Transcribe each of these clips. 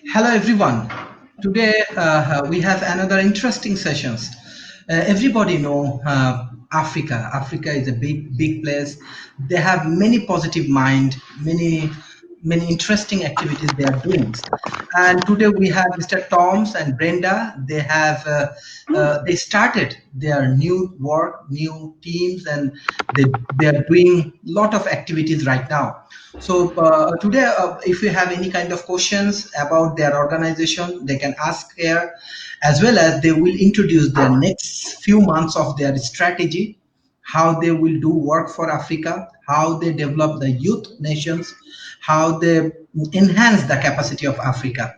Hello everyone. Today we have another interesting sessions. Everybody know Africa. Africa is a big place. They have many positive mind, many interesting activities they are doing. And today we have Mr. Toms and Brenda. They started their new work, new teams, and they are doing lot of activities right now. So today, if you have any kind of questions about their organization, they can ask here, as well as they will introduce their next few months of their strategy, how they will do work for Africa, how they develop the youth nations, how they enhance the capacity of Africa.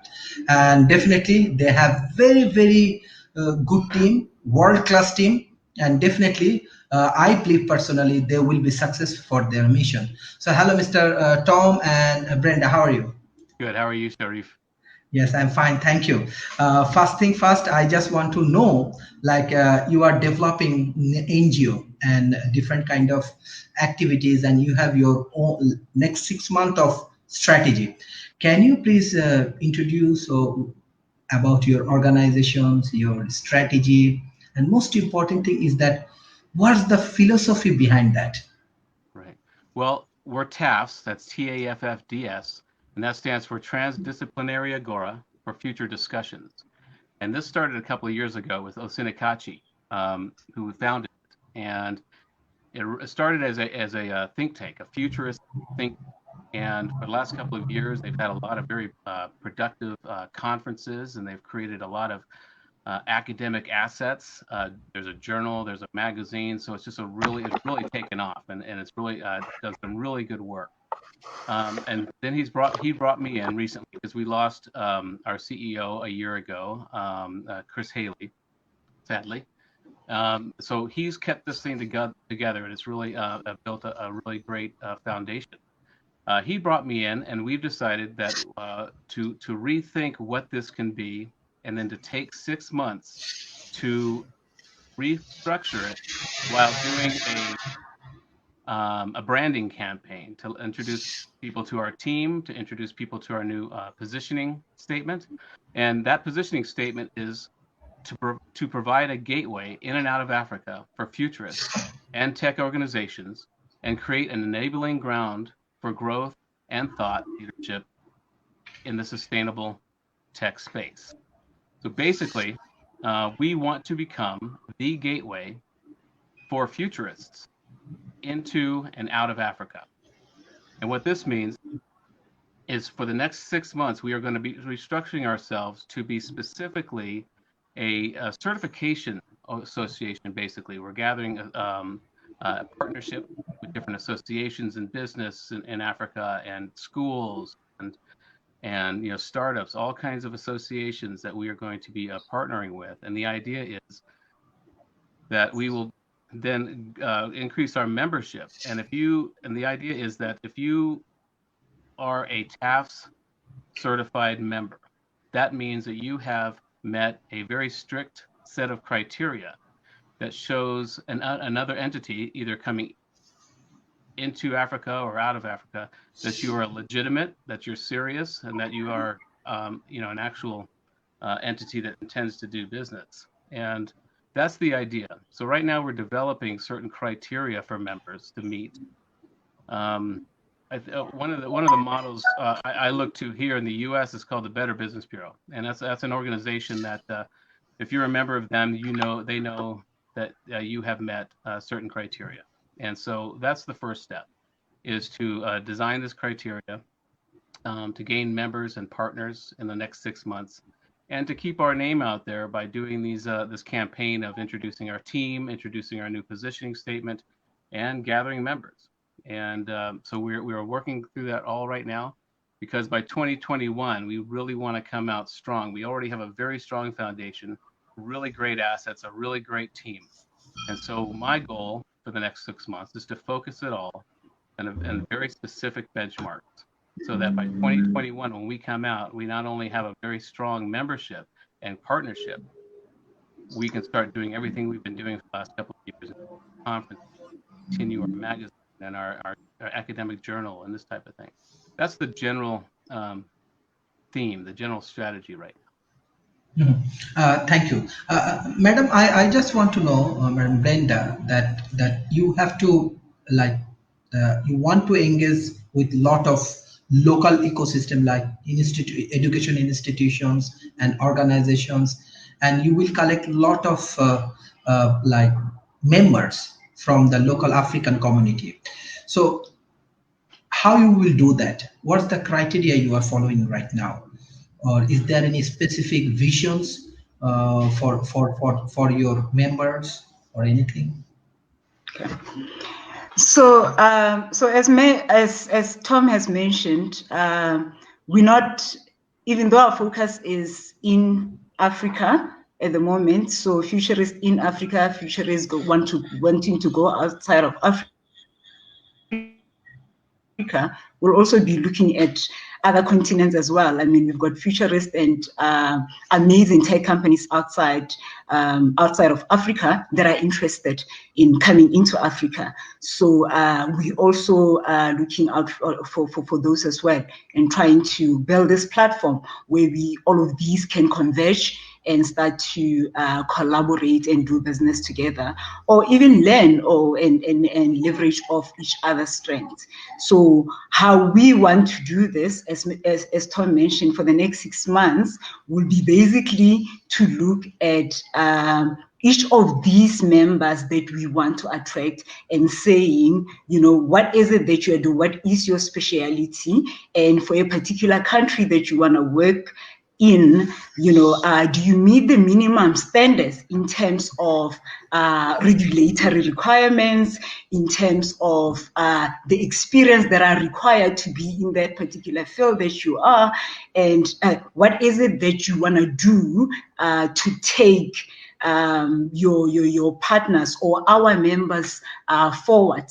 And definitely they have very good team, world class team, and definitely I believe personally they will be successful for their mission. So hello, Mr. Tom and Brenda, how are you? Good. How are you, Sharif? Yes, I'm fine. Thank you. First thing first, I just want to know, like, you are developing NGO and different kind of activities, and you have your own next 6 month of strategy. Can you please introduce about your organizations, your strategy, and most important thing is that what's the philosophy behind that? Right. Well, we're TAFFS, that's TAFFDS, and that stands for Transdisciplinary Agora for Future Discussions. And this started a couple of years ago with Osinakachi, who founded it. And it started as a think tank, a futurist think. And for the last couple of years, they've had a lot of very productive conferences, and they've created a lot of academic assets. There's a journal, there's a magazine, so it's really taken off, and it's really does some really good work. And then he brought me in recently because we lost our CEO a year ago, Chris Haley, sadly. So he's kept this thing together, and it's really built a really great foundation. He brought me in, and we've decided that to rethink what this can be, and then to take 6 months to restructure it while doing a branding campaign to introduce people to our team, to introduce people to our new positioning statement, and that positioning statement is to provide a gateway in and out of Africa for futurists and tech organizations, and create an enabling ground for growth and thought leadership in the sustainable tech space. So basically, we want to become the gateway for futurists into and out of Africa. And what this means is for the next 6 months, we are going to be restructuring ourselves to be specifically a certification association. Basically, we're gathering a partnership with different associations and business in Africa, and schools, and startups, all kinds of associations that we are going to be partnering with. And the idea is that we will then increase our membership. And the idea is that if you are a TAFFS certified member, that means that you have met a very strict set of criteria that shows another entity either coming into Africa or out of Africa, that you are legitimate, that you're serious, and that you are, an actual entity that intends to do business. And that's the idea. So right now we're developing certain criteria for members to meet. Um, one of the models I look to here in the U.S. is called the Better Business Bureau, and that's an organization that if you're a member of them, they know that you have met certain criteria. And so that's the first step, is to design this criteria, to gain members and partners in the next 6 months, and to keep our name out there by doing this campaign of introducing our team, introducing our new positioning statement, and gathering members. And so we're working through that all right now, because by 2021 we really want to come out strong. We already have a very strong foundation, really great assets, a really great team. And so my goal for the next 6 months is to focus it all and very specific benchmarks, so that by 2021, when we come out, we not only have a very strong membership and partnership, we can start doing everything we've been doing for the last couple of years, conference, continue our magazine and our academic journal and this type of thing. That's the general theme, the general strategy right now. Thank you, Madam. I just want to know, Madam Brenda, that you have to like you want to engage with lot of local ecosystem like education institutions and organizations, and you will collect lot of like members from the local African community. So how you will do that? What's the criteria you are following right now? Or is there any specific visions for your members or anything? Okay. So as Tom has mentioned, we're not, even though our focus is in Africa at the moment. So Futurists in Africa, Futurists wanting to go outside of Africa. We'll also be looking at other continents as well. I mean, we've got Futurists and amazing tech companies outside of Africa that are interested in coming into Africa. So we also are looking out for those as well, and trying to build this platform where all of these can converge and start to collaborate and do business together, or even learn and leverage off each other's strengths. So how we want to do this, as Tom mentioned, for the next 6 months, will be basically to look at each of these members that we want to attract and saying, what is it that you do? What is your speciality? And for a particular country that you want to work in, do you meet the minimum standards in terms of regulatory requirements, in terms of the experience that are required to be in that particular field that you are, and what is it that you want to do to take your partners or our members forward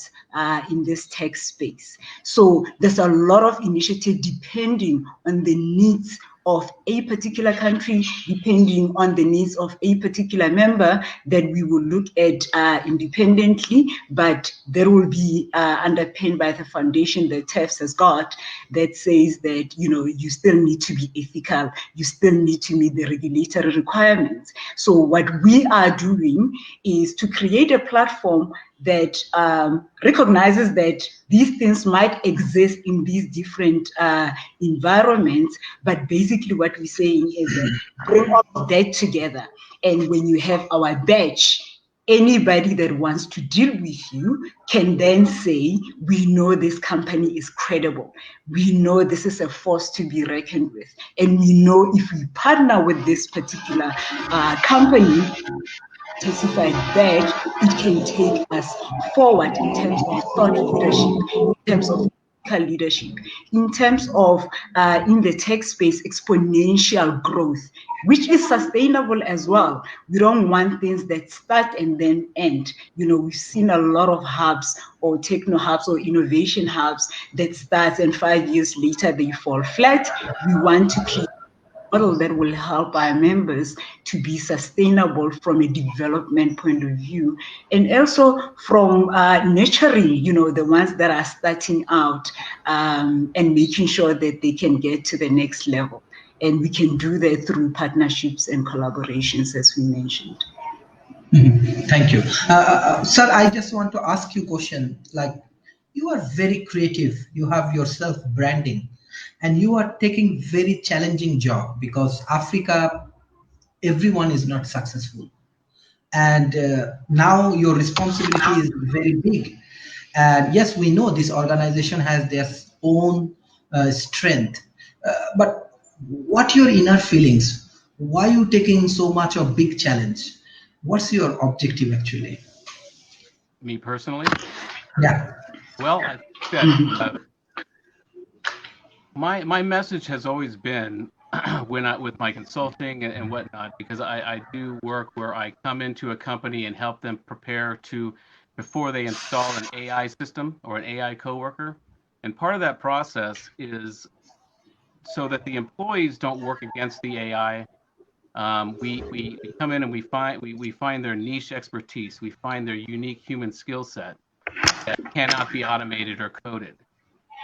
in this tech space. So there's a lot of initiative depending on the needs of a particular country, depending on the needs of a particular member, that we will look at independently, but there will be underpinned by the foundation that TAFFD has got, that says that you still need to be ethical, you still need to meet the regulatory requirements. So what we are doing is to create a platform that recognizes that these things might exist in these different environments, but basically what we're saying is that bring all of that together. And when you have our badge, anybody that wants to deal with you can then say, we know this company is credible. We know this is a force to be reckoned with. And we know if we partner with this particular company, certified badge, it can take us forward in terms of thought leadership, in terms of leadership, in terms of in the tech space, exponential growth, which is sustainable as well. We don't want things that start and then end. We've seen a lot of hubs or techno hubs or innovation hubs that start and 5 years later they fall flat. We want to create model that will help our members to be sustainable from a development point of view, and also from nurturing, the ones that are starting out and making sure that they can get to the next level. And we can do that through partnerships and collaborations, as we mentioned. Thank you. Sir, I just want to ask you a question. Like, you are very creative. You have your self-branding. And you are taking very challenging job, because Africa, everyone is not successful. And now your responsibility is very big. And yes, we know this organization has their own strength. But what your inner feelings? Why you taking so much of big challenge? What's your objective actually? Me personally? Yeah. Well, I think that my message has always been with my consulting and whatnot, because I do work where I come into a company and help them prepare before they install an AI system or an AI coworker. And part of that process is so that the employees don't work against the AI. We come in and we find their niche expertise. We find their unique human skill set that cannot be automated or coded.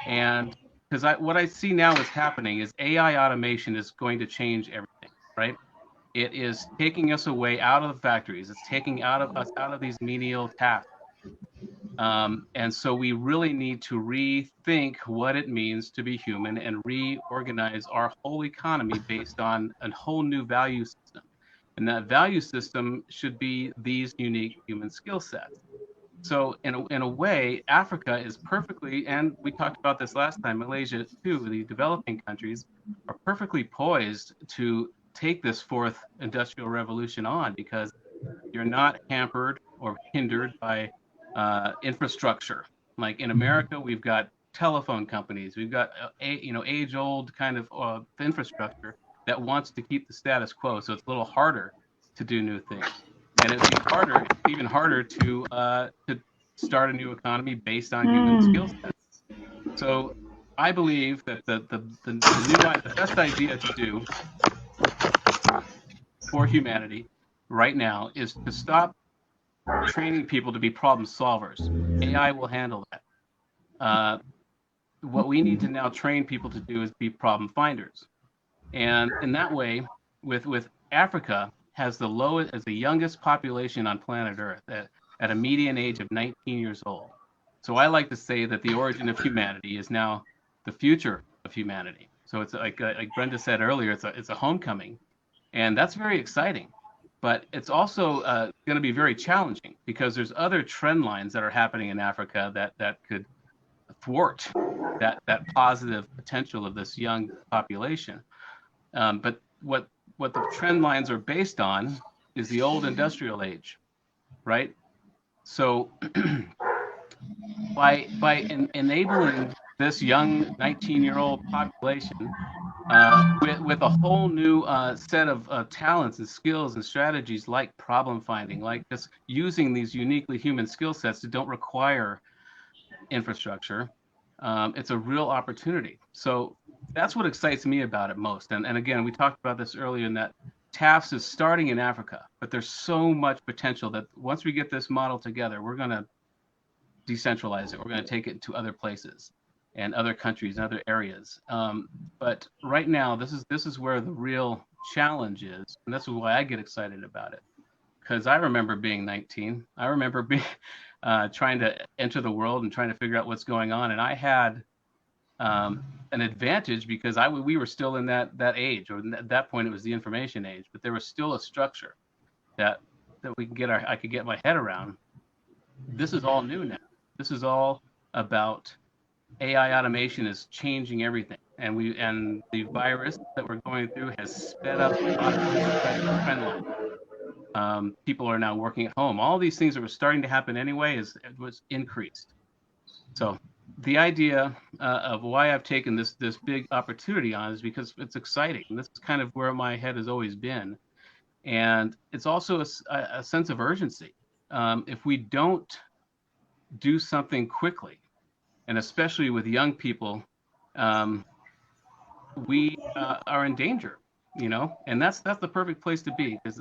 And because what I see now is happening is AI automation is going to change everything, right? It is taking us away out of the factories. It's taking us out of these menial tasks. And so we really need to rethink what it means to be human and reorganize our whole economy based on a whole new value system. And that value system should be these unique human skill sets. So in a way, Africa is perfectly, and we talked about this last time, Malaysia too, the developing countries are perfectly poised to take this fourth industrial revolution on, because you're not hampered or hindered by infrastructure. Like in America, we've got telephone companies, we've got age-old kind of infrastructure that wants to keep the status quo. So it's a little harder to do new things, and it's even harder to start a new economy based on human skill sets. So I believe that the best idea to do for humanity right now is to stop training people to be problem solvers. AI will handle that. What we need to now train people to do is be problem finders. And in that way, with Africa has the youngest population on planet Earth at a median age of 19 years old. So I like to say that the origin of humanity is now the future of humanity. So it's like Brenda said earlier, it's a homecoming, and that's very exciting. But it's also going to be very challenging, because there's other trend lines that are happening in Africa that could thwart that positive potential of this young population. But what the trend lines are based on is the old industrial age, right? So by enabling this young 19-year-old population with a whole new set of talents and skills and strategies, like problem finding, like just using these uniquely human skill sets that don't require infrastructure, it's a real opportunity. So that's what excites me about it most. And again, we talked about this earlier, in that TAFFD is starting in Africa, but there's so much potential that once we get this model together, we're going to decentralize it. We're going to take it to other places and other countries and other areas. But right now, this is where the real challenge is, and that's why I get excited about it. Because I remember being 19. I remember being trying to enter the world and trying to figure out what's going on, and I had an advantage because we were still in that age, or at that point it was the information age, but there was still a structure that I could get my head around. This is all new now. This is all about AI automation is changing everything, and the virus that we're going through has sped up a lot of this trend line. People are now working at home. All these things that were starting to happen anyway was increased. So the idea of why I've taken this big opportunity on is because it's exciting. And this is kind of where my head has always been, and it's also a sense of urgency. If we don't do something quickly, and especially with young people, we are in danger, and that's the perfect place to be, because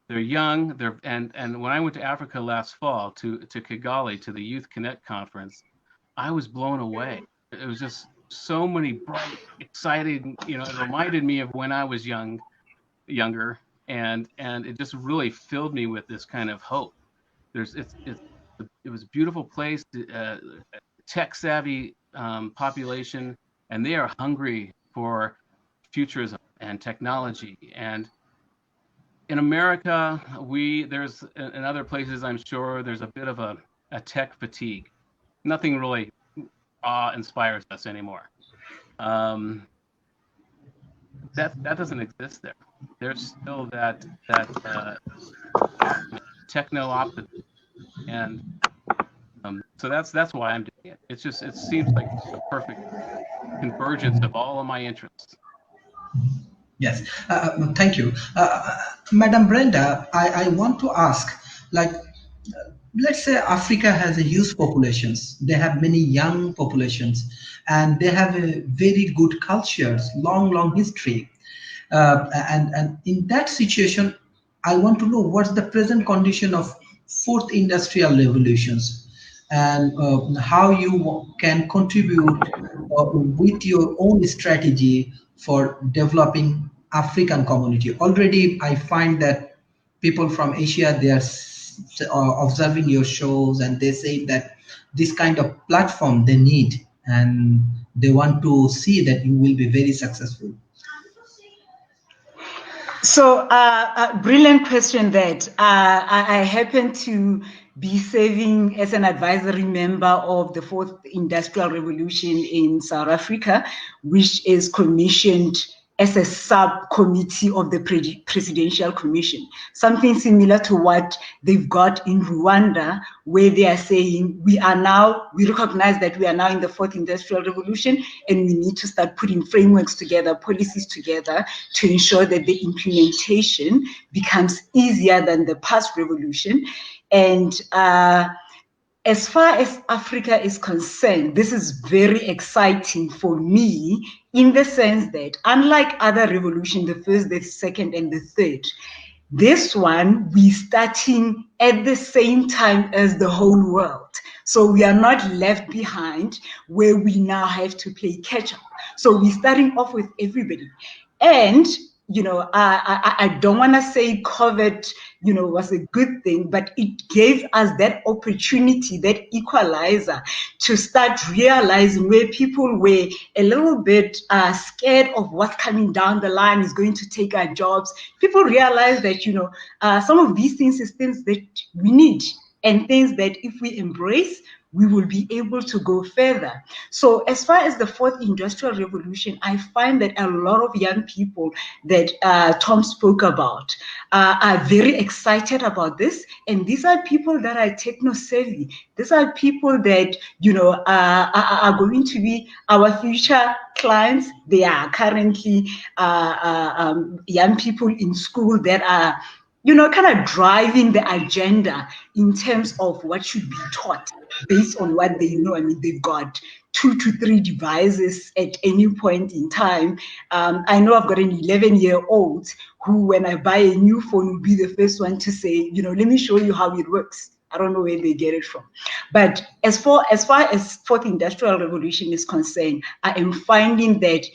they're young. And when I went to Africa last fall to Kigali, to the Youth Connect conference, I was blown away. It was just so many bright, exciting, it reminded me of when I was younger, and it just really filled me with this kind of hope. It was a beautiful place, tech-savvy population, and they are hungry for futurism and technology. And in America, there's in other places, I'm sure there's a bit of a tech fatigue. Nothing really inspires us anymore. That doesn't exist there. There's still that techno optimism, and so that's why I'm doing it. It seems like the perfect convergence of all of my interests. Yes, thank you. Madam Brenda, I want to ask, let's say Africa has a huge populations. They have many young populations, and they have a very good cultures, long history. And in that situation, I want to know what's the present condition of fourth industrial revolutions. and how you can contribute with your own strategy for developing African community. Already, I find that people from Asia, they are observing your shows, and they say that this kind of platform they need, and they want to see that you will be very successful. So, brilliant question that I happen to be serving as an advisory member of the Fourth Industrial Revolution in South Africa, which is commissioned as a subcommittee of the Presidential Commission, something similar to what they've got in Rwanda, where they are saying we recognize that we are now in the Fourth Industrial Revolution, and we need to start putting frameworks together, policies together to ensure that the implementation becomes easier than the past revolution. And as far as Africa is concerned, this is very exciting for me in the sense that, unlike other revolutions, the first, the second, and the third, this one, we're starting at the same time as the whole world. So we are not left behind where we now have to play catch up. So we're starting off with everybody. And I don't want to say COVID, was a good thing, but it gave us that opportunity, that equalizer, to start realizing where people were a little bit scared of what's coming down the line is going to take our jobs. People realize that, some of these things is things that we need, and things that if we embrace, we will be able to go further. So as far as the Fourth Industrial Revolution, I find that a lot of young people that Tom spoke about are very excited about this. And these are people that are techno-savvy. These are people that, are going to be our future clients. They are currently young people in school that are kind of driving the agenda in terms of what should be taught based on what they know. I mean, they've got 2 to 3 devices at any point in time. I know I've got an 11-year-old who, when I buy a new phone, will be the first one to say, let me show you how it works. I don't know where they get it from. But as far as Fourth Industrial Revolution is concerned, I am finding that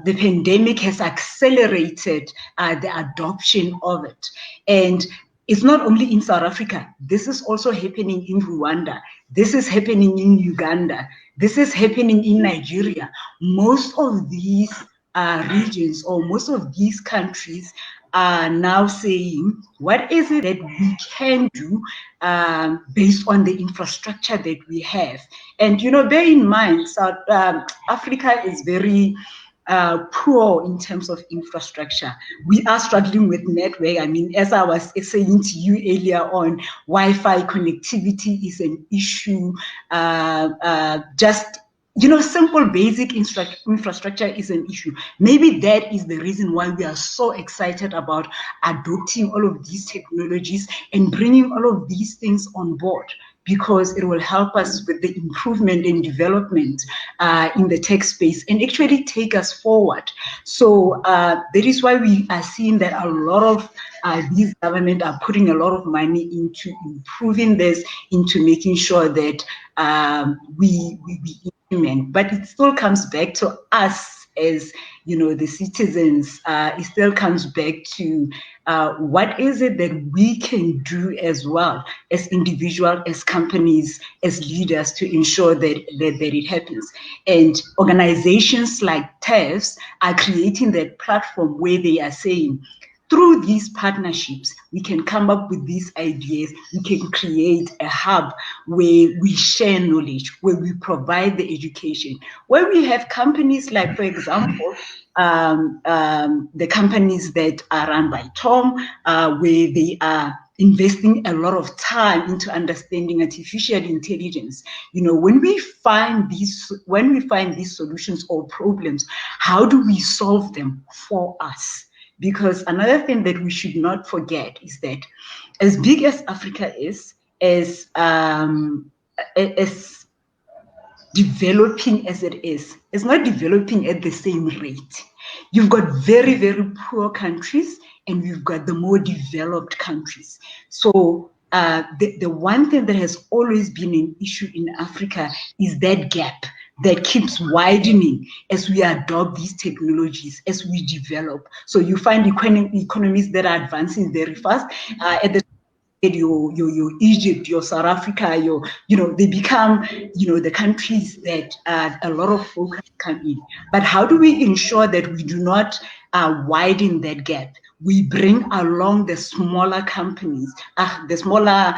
the pandemic has accelerated the adoption of it. And it's not only in South Africa. This is also happening in Rwanda. This is happening in Uganda. This is happening in Nigeria. Most of these regions, or most of these countries, are now saying, what is it that we can do based on the infrastructure that we have? And, bear in mind, South Africa is very poor in terms of infrastructure. We are struggling with network. I mean, as I was saying to you earlier on, Wi-Fi connectivity is an issue. Simple basic infrastructure is an issue. Maybe that is the reason why we are so excited about adopting all of these technologies and bringing all of these things on board, because it will help us with the improvement and development in the tech space and actually take us forward. So that is why we are seeing that a lot of these governments are putting a lot of money into improving this, into making sure that we implement. But it still comes back to us as the citizens. It still comes back to what is it that we can do as well, as individuals, as companies, as leaders, to ensure that it happens. And organizations like TAFFD are creating that platform where they are saying, through these partnerships, we can come up with these ideas. We can create a hub where we share knowledge, where we provide the education, where we have companies like, for example, the companies that are run by Tom, where they are investing a lot of time into understanding artificial intelligence. When we find these solutions or problems, how do we solve them for us? Because another thing that we should not forget is that as big as Africa is, as developing as it is, it's not developing at the same rate. You've got very, very poor countries, and we've got the more developed countries. So the one thing that has always been an issue in Africa is that gap that keeps widening as we adopt these technologies, as we develop. So you find economies that are advancing very fast. At the your Egypt, your South Africa, they become, the countries that a lot of focus come in. But how do we ensure that we do not widen that gap? We bring along the smaller companies, the smaller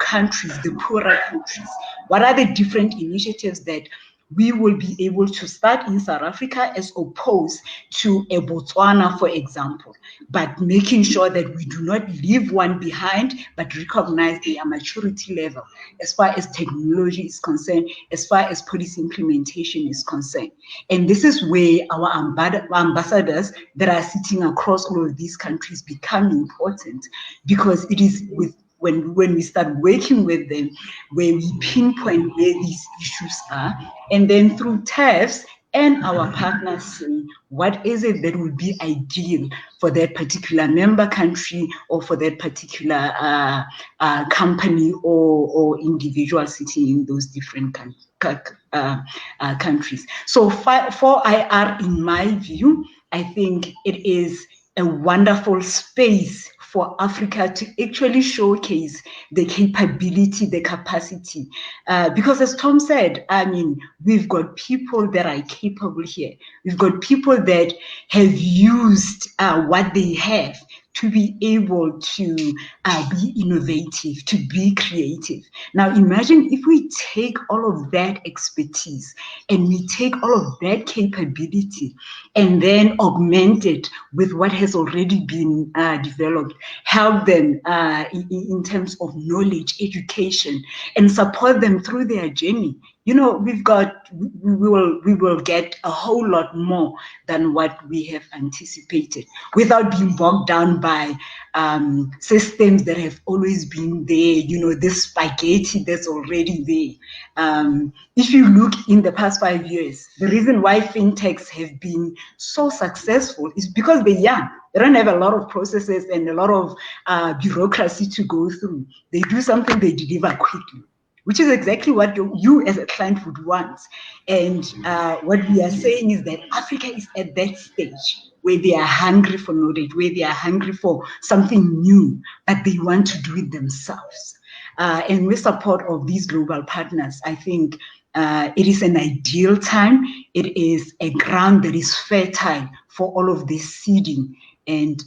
countries, the poorer countries. What are the different initiatives that we will be able to start in South Africa as opposed to a Botswana, for example, but making sure that we do not leave one behind, but recognize their maturity level as far as technology is concerned, as far as policy implementation is concerned. And this is where our ambassadors that are sitting across all of these countries become important, because it is when we start working with them, where we pinpoint where these issues are, and then through TAFFs and our partners say, what is it that would be ideal for that particular member country or for that particular company or individual sitting in those different countries. So for IR, in my view, I think it is a wonderful space for Africa to actually showcase the capability, the capacity. Because as Tom said, I mean, we've got people that are capable here. We've got people that have used what they have to be able to be innovative, to be creative. Now imagine if we take all of that expertise and we take all of that capability and then augment it with what has already been developed, help them in terms of knowledge, education, and support them through their journey. We will get a whole lot more than what we have anticipated, without being bogged down by systems that have always been there, this spaghetti that's already there. If you look in the past 5 years, the reason why fintechs have been so successful is because they're young. They don't have a lot of processes and a lot of bureaucracy to go through. They do something, they deliver quickly, which is exactly what you as a client would want. And what we are saying is that Africa is at that stage where they are hungry for knowledge, where they are hungry for something new, but they want to do it themselves. And with support of these global partners, I think it is an ideal time. It is a ground that is fertile for all of this seeding. And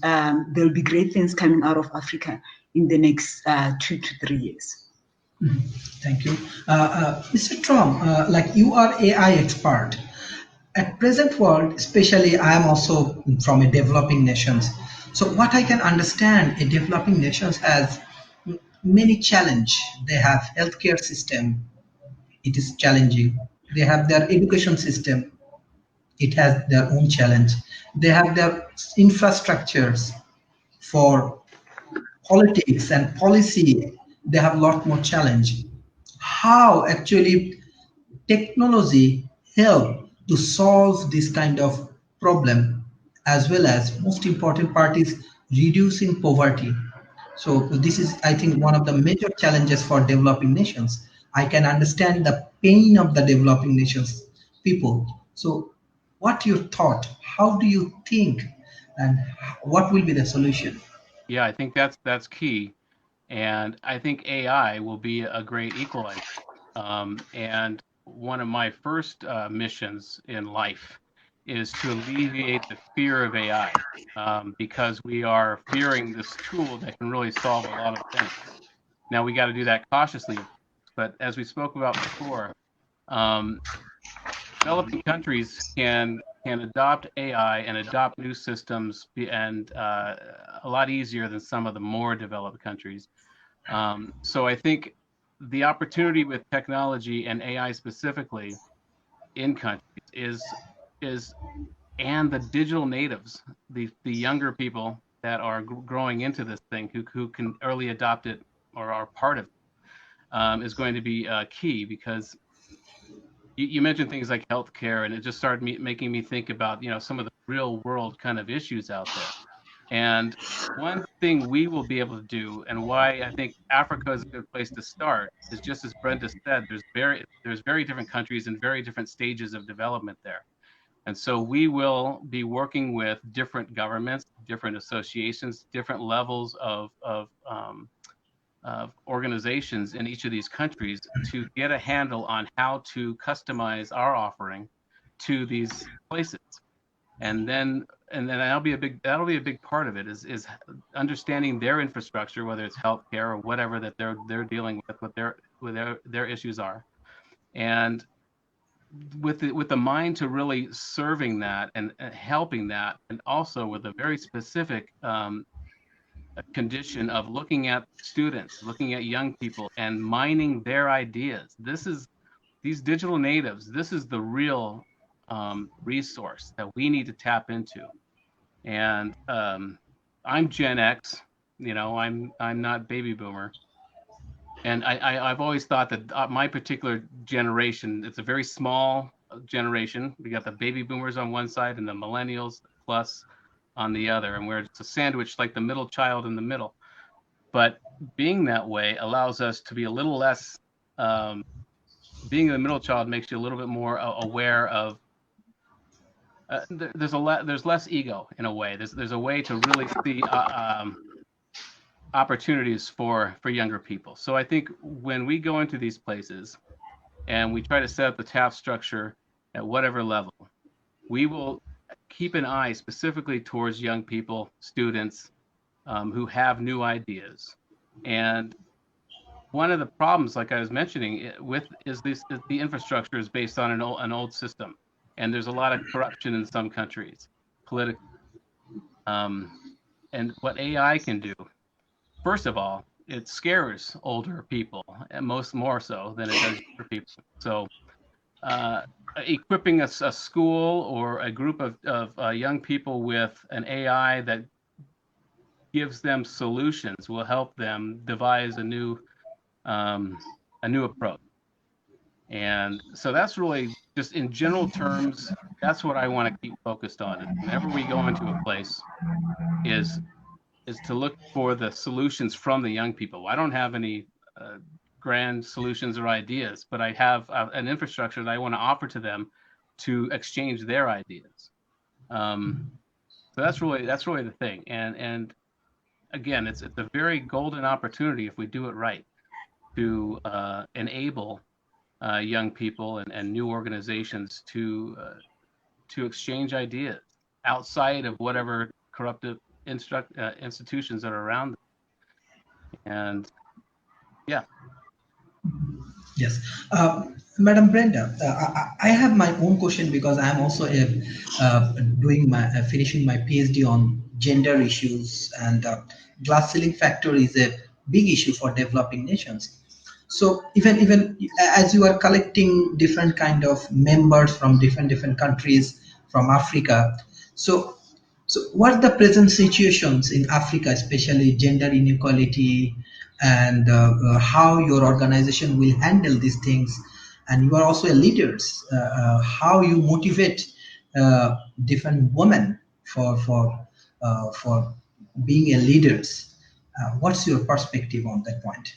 there'll be great things coming out of Africa in the next 2 to 3 years. Thank you. Mr. Tom, like you are AI expert. At present world, especially I am also from a developing nations. So what I can understand, a developing nations has many challenge. They have healthcare system, it is challenging. They have their education system, it has their own challenge. They have their infrastructures for politics and policy, they have a lot more challenge. How actually technology help to solve this kind of problem, as well as most important part is reducing poverty. So this is, I think, one of the major challenges for developing nations. I can understand the pain of the developing nations people. So what your thought, how do you think, and what will be the solution? Yeah, I think that's key, and I think AI will be a great equalizer. And one of my first missions in life is to alleviate the fear of AI, because we are fearing this tool that can really solve a lot of things. Now we got to do that cautiously, but as we spoke about before, developing countries can adopt AI and adopt new systems and a lot easier than some of the more developed countries. So I think the opportunity with technology and AI specifically in countries is and the digital natives, the younger people that are growing into this thing who can early adopt it or are part of it, is going to be key, because you mentioned things like healthcare, and it just started making me think about some of the real world kind of issues out there. And one thing we will be able to do, and why I think Africa is a good place to start, is just as Brenda said, there's very different countries and very different stages of development there. And so we will be working with different governments, different associations, different levels of organizations in each of these countries to get a handle on how to customize our offering to these places. And then that'll be a big part of it is understanding their infrastructure, whether it's healthcare or whatever that they're dealing with, what their issues are, and with the mind to really serving that and helping that, and also with a very specific condition of looking at students, looking at young people, and mining their ideas. These digital natives. This is the real resource that we need to tap into. And I'm Gen X, I'm not baby boomer, and I've always thought that my particular generation, it's a very small generation. We got the baby boomers on one side and the millennials plus on the other, and it's a sandwich, like the middle child in the middle. But being that way allows us to be a little less. Being the middle child makes you a little bit more aware of. There's less ego in a way. There's a way to really see opportunities for younger people. So I think when we go into these places and we try to set up the TAFFD structure at whatever level, we will keep an eye specifically towards young people, students who have new ideas. And one of the problems, like I was mentioning, is the infrastructure is based on an old system. And there's a lot of corruption in some countries, politically. And what AI can do, first of all, it scares older people, and more so than it does younger people. So equipping a school or a group of young people with an AI that gives them solutions will help them devise a new approach. And so that's really, just in general terms, that's what I want to keep focused on. And whenever we go into a place, is to look for the solutions from the young people. I don't have any grand solutions or ideas, but I have an infrastructure that I want to offer to them to exchange their ideas. So that's really the thing. And again, it's a very golden opportunity if we do it right to enable young people and new organizations to exchange ideas outside of whatever corruptive institutions that are around them. And yeah. Yes, Madam Brenda, I have my own question, because I am also finishing my PhD on gender issues, and glass ceiling factor is a big issue for developing nations. So even as you are collecting different kind of members from different countries from Africa, so what are the present situations in Africa, especially gender inequality, and how your organization will handle these things? And you are also a leader. How you motivate different women for being a leaders? What's your perspective on that point?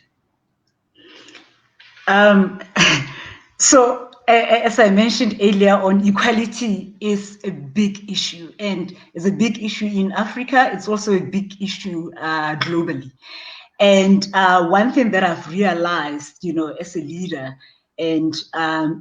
So, as I mentioned earlier on, equality is a big issue, and it's a big issue in Africa. It's also a big issue globally. And one thing that I've realized, as a leader, and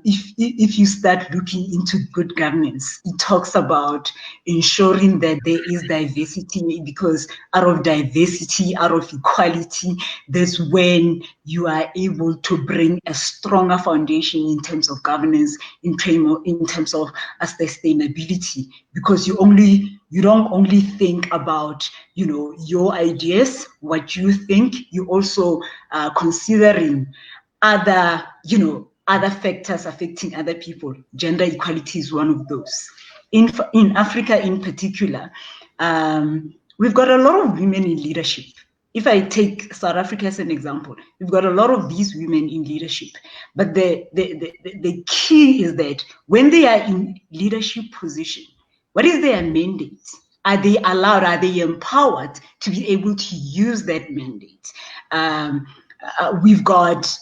if you start looking into good governance, it talks about ensuring that there is diversity, because out of diversity, out of equality, that's when you are able to bring a stronger foundation in terms of governance, in terms of sustainability, because you don't only think about your ideas, what you think, you also considering other factors affecting other people. Gender equality is one of those. In Africa in particular, we've got a lot of women in leadership. If I take South Africa as an example, we've got a lot of these women in leadership. But the key is that when they are in leadership position, what is their mandate? Are they allowed? Are they empowered to be able to use that mandate? We've got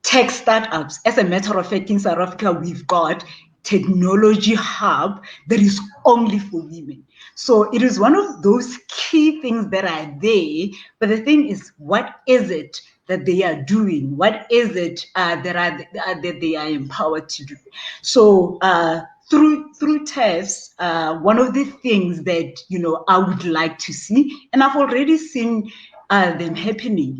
tech startups. As a matter of fact, in South Africa, we've got technology hub that is only for women. So it is one of those key things that are there. But the thing is, what is it that they are doing? What is it that they are empowered to do? So through TAFFs, one of the things that I would like to see, and I've already seen them happening,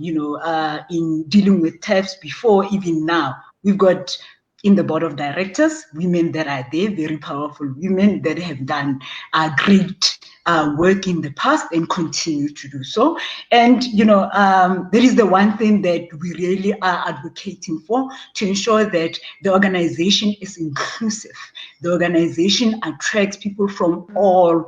in dealing with TAFFs before, even now, we've got in the board of directors women that are there, very powerful women that have done great work in the past and continue to do so. And there is the one thing that we really are advocating for, to ensure that the organization is inclusive. The organization attracts people from all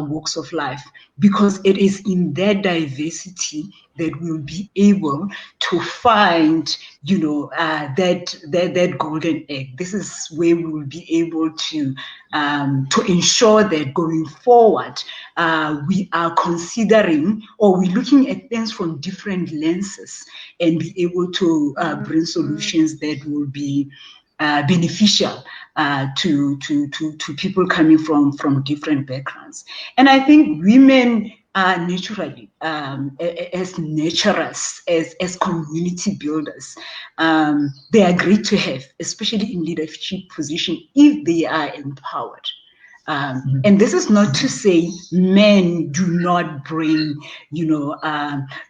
walks of life, because it is in their diversity that we'll be able to find, that golden egg. This is where we will be able to ensure that going forward, we are considering, or we're looking at things from different lenses, and be able to bring solutions that will be beneficial to people coming from different backgrounds. And I think women are naturally, as nurturers, as community builders, they are great to have, especially in leadership position, if they are empowered. And this is not to say men do not bring,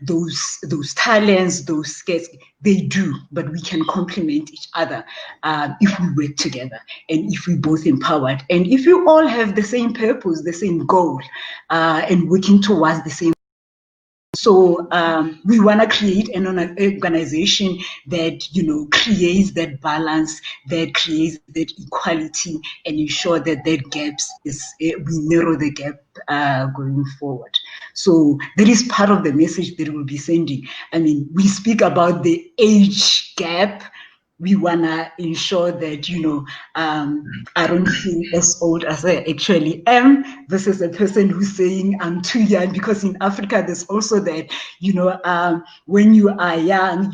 those talents, those skills. They do, but we can complement each other if we work together, and if we both empowered, and if you all have the same purpose, the same goal, and working towards the same. So we want to create an organization that creates that balance, that creates that equality, and ensure that we narrow the gap going forward. So that is part of the message that we'll be sending. I mean, we speak about the age gap. We want to ensure that, I don't feel as old as I actually am versus a person who's saying I'm too young, because in Africa, there's also that, when you are young,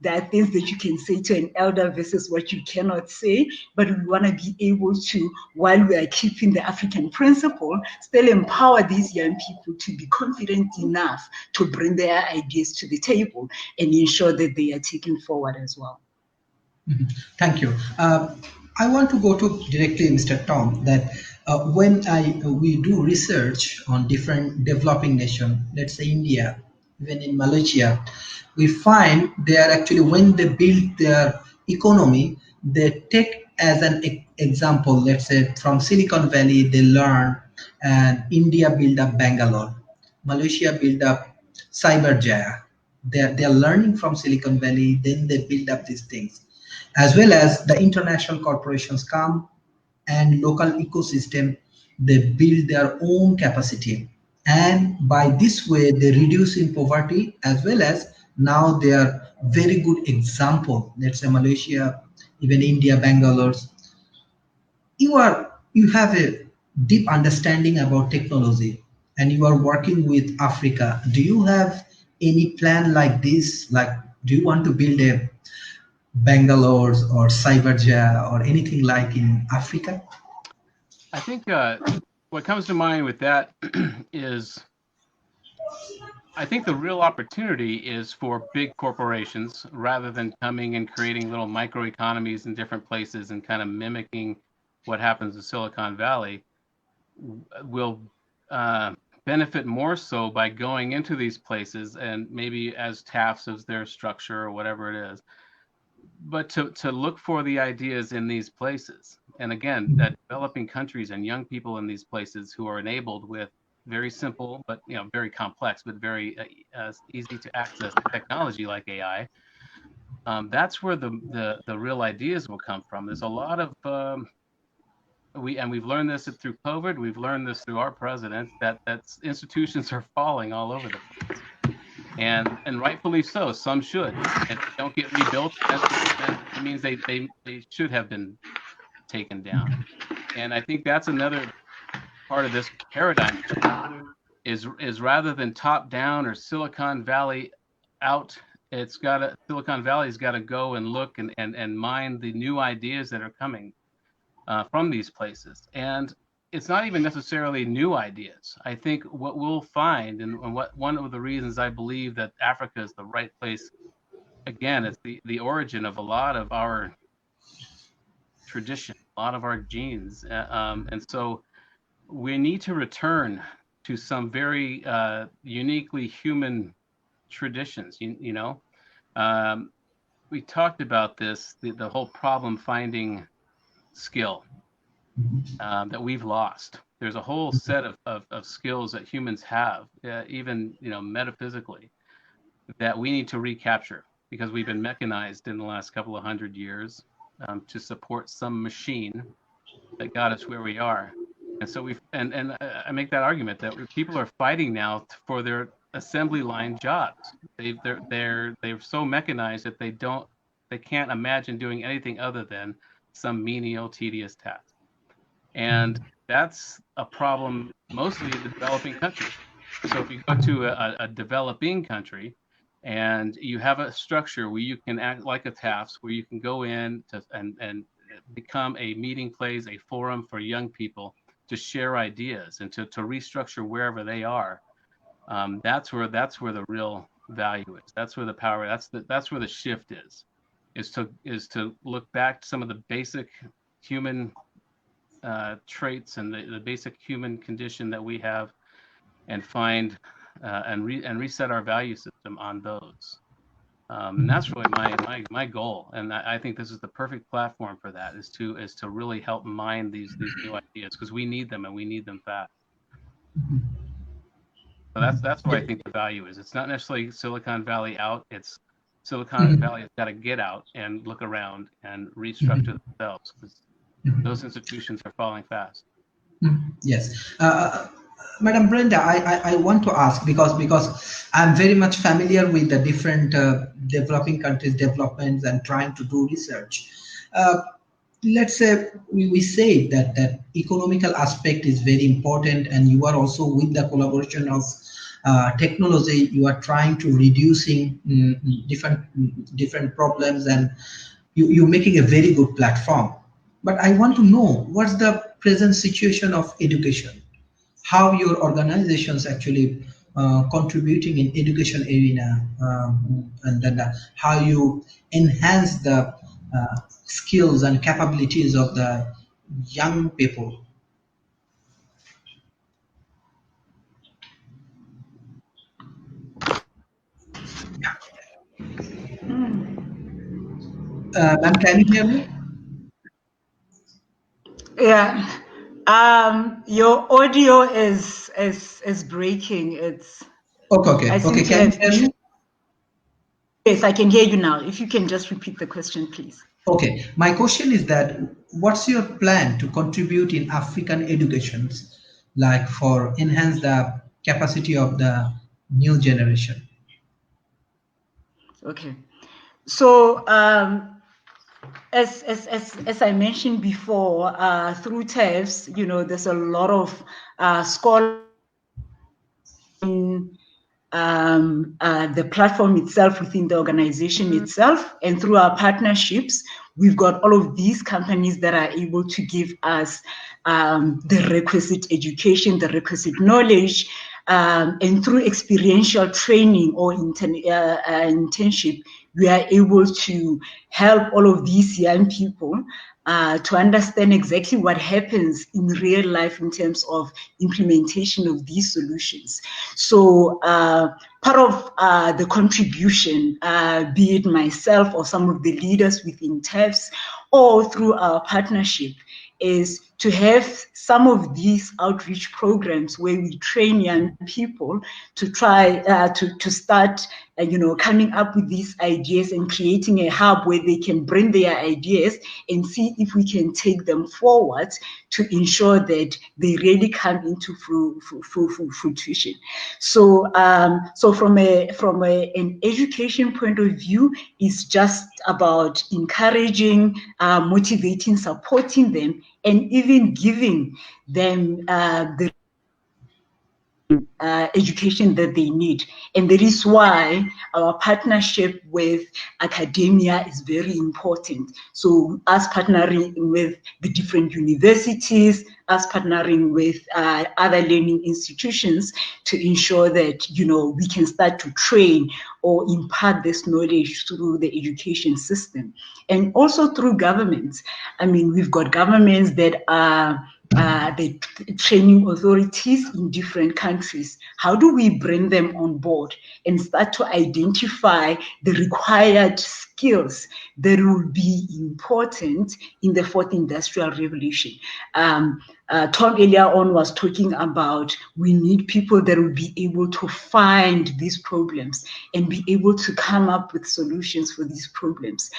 there are things that you can say to an elder versus what you cannot say. But we want to be able to, while we are keeping the African principle, still empower these young people to be confident enough to bring their ideas to the table and ensure that they are taken forward as well. Thank you. I want to go to directly Mr. Tom, that when we do research on different developing nations, let's say India, even in Malaysia, we find they are actually, when they build their economy, they take as an example, let's say from Silicon Valley, they learn, and India build up Bangalore, Malaysia build up Cyberjaya. They're learning from Silicon Valley, then they build up these things. As well as the international corporations come, and local ecosystem, they build their own capacity. And by this way, they reduce in poverty, as well as now they are very good example. Let's say Malaysia, even India, Bangalore. You have a deep understanding about technology, and you are working with Africa. Do you have any plan like this? Like, do you want to build a Bangalore's or Cyberjaya or anything like in Africa? I think what comes to mind with that is, I think the real opportunity is for big corporations, rather than coming and creating little microeconomies in different places and kind of mimicking what happens in Silicon Valley, will benefit more so by going into these places, and maybe as TAFFs as their structure or whatever it is, but to look for the ideas in these places. And again, that developing countries and young people in these places who are enabled with very simple, but very complex, but very easy to access technology like AI. That's where the real ideas will come from. There's a lot of we've learned this through COVID. We've learned this through our president, that institutions are falling all over the place. And rightfully so. Some should, and if they don't get rebuilt, that means they should have been taken down. And I think that's another part of this paradigm shift is rather than top down or Silicon Valley out, Silicon Valley's got to go and look and mine the new ideas that are coming from these places. And it's not even necessarily new ideas. I think what we'll find, and what one of the reasons I believe that Africa is the right place, again, it's the origin of a lot of our tradition, a lot of our genes. And so we need to return to some very uniquely human traditions, you know. We talked about this, the whole problem finding skill that we've lost. There's a whole set of skills that humans have, even, you know, metaphysically, that we need to recapture, because we've been mechanized in the last couple of 100 years to support some machine that got us where we are. And so I make that argument that people are fighting now for their assembly line jobs. They're so mechanized that they can't imagine doing anything other than some menial, tedious task. And that's a problem mostly in the developing countries. So if you go to a developing country and you have a structure where you can act like a TAFFD, where you can go in and become a meeting place, a forum for young people to share ideas and to restructure wherever they are, that's where the real value is. That's where the power. That's where the shift is to look back to some of the basic human traits and the basic human condition that we have, and find and reset our value system on those. And that's really my goal. And I think this is the perfect platform for that, is to really help mine these new ideas, because we need them, and we need them fast. So that's where I think the value is. It's not necessarily Silicon Valley out. It's Silicon Valley has got to get out and look around and restructure themselves, because those institutions are falling fast. Yes. Madam Brenda, I want to ask, because I'm very much familiar with the different developing countries' developments and trying to do research. Let's say we say that economical aspect is very important, and you are also, with the collaboration of technology, you are trying to reducing different problems, and you're making a very good platform. But I want to know, what's the present situation of education? How your organizations actually contributing in education arena, and then how you enhance the skills and capabilities of the young people. Ma'am, can you hear me? Yeah. Your audio is breaking. It's Okay. Can you hear me? Yes, I can hear you now. If you can just repeat the question, please. Okay, my question is that, what's your plan to contribute in African educations, like for enhance the capacity of the new generation? Okay, so as I mentioned before, through TAFFD, you know, there's a lot of scholars in the platform itself, within the organization itself, and through our partnerships, we've got all of these companies that are able to give us the requisite education, the requisite knowledge, and through experiential training or internship, we are able to help all of these young people to understand exactly what happens in real life in terms of implementation of these solutions. So part of the contribution, be it myself or some of the leaders within TAFFD or through our partnership, is to have some of these outreach programs where we train young people to try to start coming up with these ideas and creating a hub where they can bring their ideas and see if we can take them forward to ensure that they really come into fruition. So from an education point of view, it's just about encouraging, motivating, supporting them, and even giving them the education that they need. And that is why our partnership with academia is very important. So us partnering with the different universities, us partnering with other learning institutions to ensure that, you know, we can start to train or impart this knowledge through the education system. And also through governments. I mean, we've got governments that are the training authorities in different countries. How do we bring them on board and start to identify the required skills that will be important in the fourth industrial revolution? Tom earlier on was talking about we need people that will be able to find these problems and be able to come up with solutions for these problems.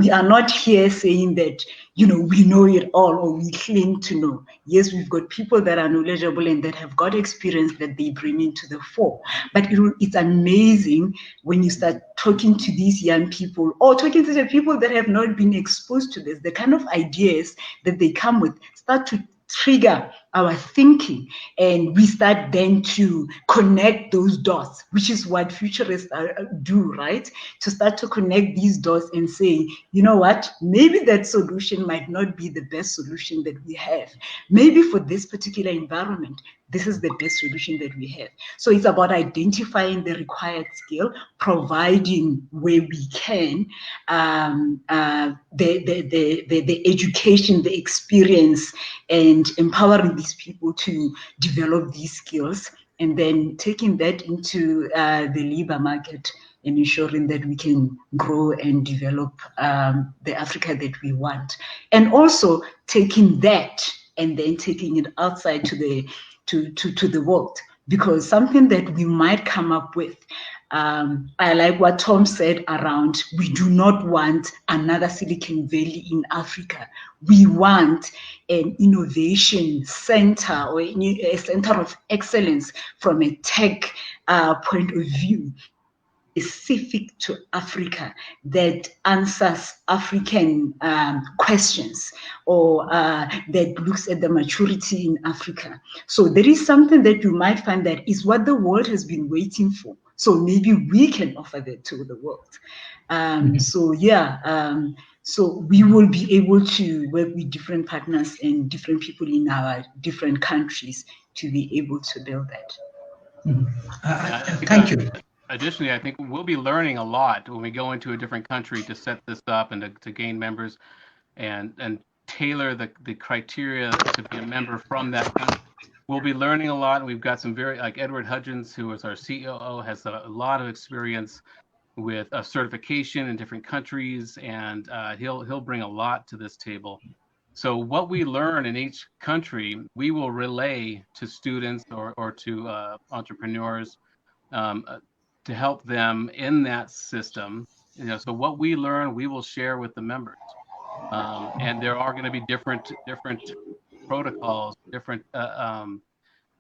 We are not here saying that, you know, we know it all or we claim to know. Yes, we've got people that are knowledgeable and that have got experience that they bring into the fore. But it's amazing when you start talking to these young people or talking to the people that have not been exposed to this, the kind of ideas that they come with start to trigger our thinking, and we start then to connect those dots, which is what futurists do, right? To start to connect these dots and say, you know what, maybe that solution might not be the best solution that we have. Maybe for this particular environment, this is the best solution that we have. So it's about identifying the required skill, providing where we can the education, the experience, and empowering these people to develop these skills, and then taking that into the labor market and ensuring that we can grow and develop the Africa that we want. And also taking that and then taking it outside to the world, because something that we might come up with, I like what Tom said around, we do not want another Silicon Valley in Africa. We want an innovation center or a center of excellence from a tech point of view, specific to Africa, that answers African questions, or that looks at the maturity in Africa. So there is something that you might find that is what the world has been waiting for. So maybe we can offer that to the world. So yeah, so we will be able to work with different partners and different people in our different countries to be able to build that. Thank you. Additionally, I think we'll be learning a lot when we go into a different country to set this up and to gain members and tailor the criteria to be a member from that country. We'll be learning a lot. We've got some very, like Edward Hudgens, who is our COO, has a lot of experience with certification in different countries, and he'll bring a lot to this table. So what we learn in each country, we will relay to students or to entrepreneurs to help them in that system. You know, so what we learn, we will share with the members. And there are going to be different protocols, different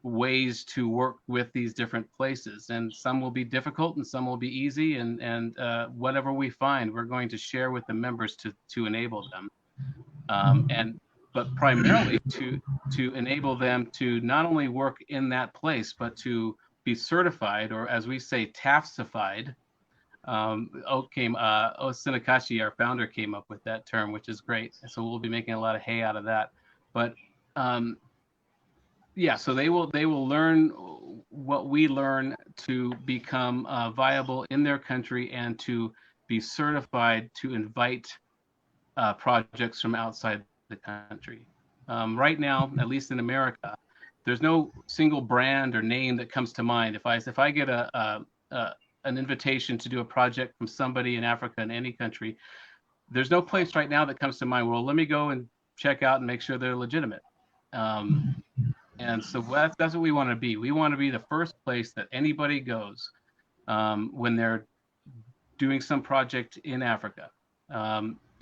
ways to work with these different places, and some will be difficult and some will be easy, and whatever we find, we're going to share with the members to enable them, but primarily to enable them to not only work in that place, but to be certified, or as we say, TAFFD. Osinakashi, our founder, came up with that term, which is great. So we'll be making a lot of hay out of that. But yeah, so they will learn what we learn to become viable in their country and to be certified to invite projects from outside the country. Right now, at least in America, there's no single brand or name that comes to mind. If I get an invitation to do a project from somebody in Africa, in any country, there's no place right now that comes to mind. Well, let me go and check out and make sure they're legitimate. And so that's what we want to be. We want to be the first place that anybody goes when they're doing some project in Africa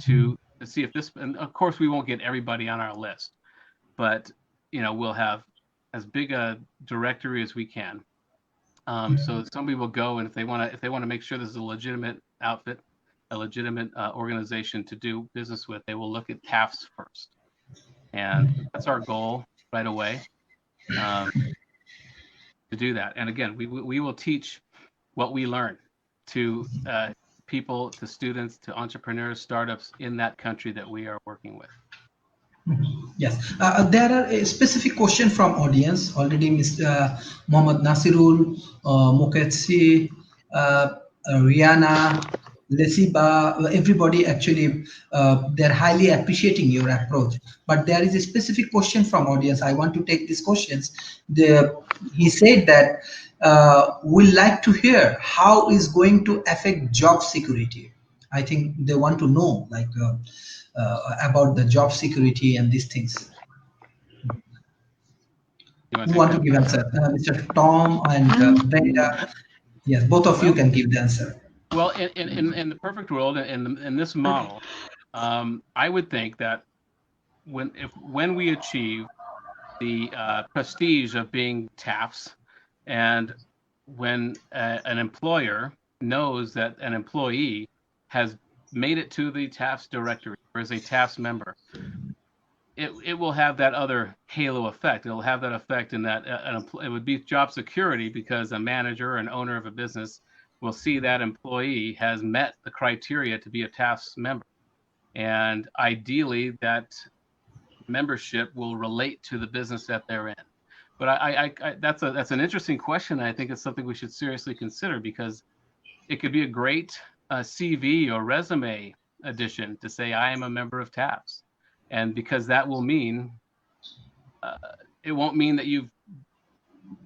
to see if this. And of course, we won't get everybody on our list, but you know, we'll have as big a directory as we can. So somebody will go, and if they want to make sure this is a legitimate outfit, a legitimate organization to do business with, they will look at TAFFs first. And that's our goal right away, to do that. And again, we will teach what we learn to people, to students, to entrepreneurs, startups in that country that we are working with. Yes, there are a specific question from audience already. Mr. Mohammad Nasirul, Moketsi, Rihanna, Lesiba, everybody actually, they're highly appreciating your approach. But there is a specific question from audience. I want to take these questions. He said that we'd like to hear how is going to affect job security. I think they want to know, like, about the job security and these things. Who want to give answer? Mr. Tom and Brenda. Yes, both of you can give the answer. Well, in the perfect world, in this model, I would think that when we achieve the prestige of being TAFFs, and when an employer knows that an employee has made it to the TAFFs directory or is a TAFFs member, it will have that other halo effect. It'll have that effect in that it would be job security, because a manager or an owner of a business will see that employee has met the criteria to be a TAFFs member. And ideally, that membership will relate to the business that they're in. But that's an interesting question. I think it's something we should seriously consider, because it could be a great CV or resume addition to say, I am a member of TAFFs. And because that will mean, it won't mean that you've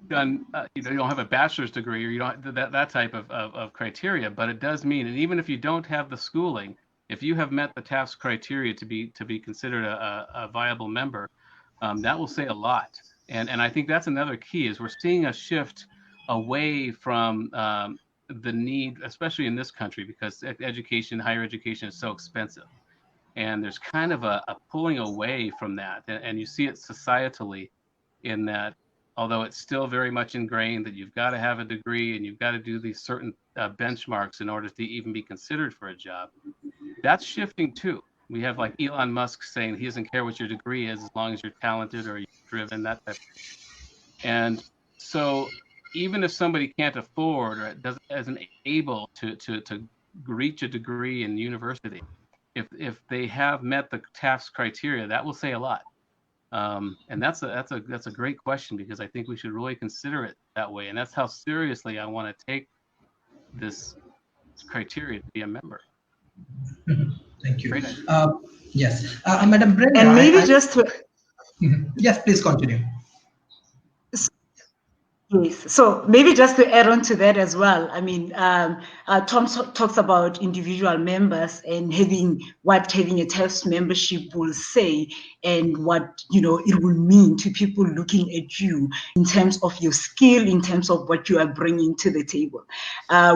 done, you don't have a bachelor's degree, or you don't that type of criteria, but it does mean, and even if you don't have the schooling, if you have met the TAFFs criteria to be considered a viable member, that will say a lot. And I think that's another key, is we're seeing a shift away from the need, especially in this country, because education, higher education is so expensive. And there's kind of a pulling away from that. And you see it societally, in that, although it's still very much ingrained that you've got to have a degree and you've got to do these certain benchmarks in order to even be considered for a job, that's shifting too. We have like Elon Musk saying he doesn't care what your degree is as long as you're talented or you're driven, that type of thing. And so even if somebody can't afford or isn't able to reach a degree in university, if they have met the TAFFs criteria, that will say a lot. And that's a great question, because I think we should really consider it that way. And that's how seriously I want to take this criteria to be a member. Thank you. Yes, Madam Brenda. And maybe just to... Yes, please continue. Yes. So maybe just to add on to that as well. I mean, Tom talks about individual members and having a TAFFs membership will say, and what it will mean to people looking at you in terms of your skill, in terms of what you are bringing to the table.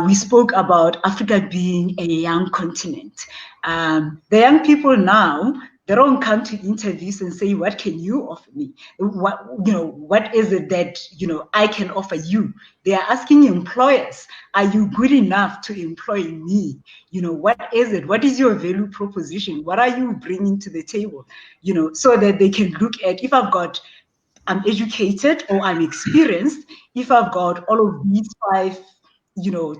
We spoke about Africa being a young continent. The young people now, they don't come to interviews and say, what can you offer me? What is it that, I can offer you? They are asking employers, are you good enough to employ me? What is it? What is your value proposition? What are you bringing to the table? So that they can look at, if I'm educated or I'm experienced, if I've got all of these 5,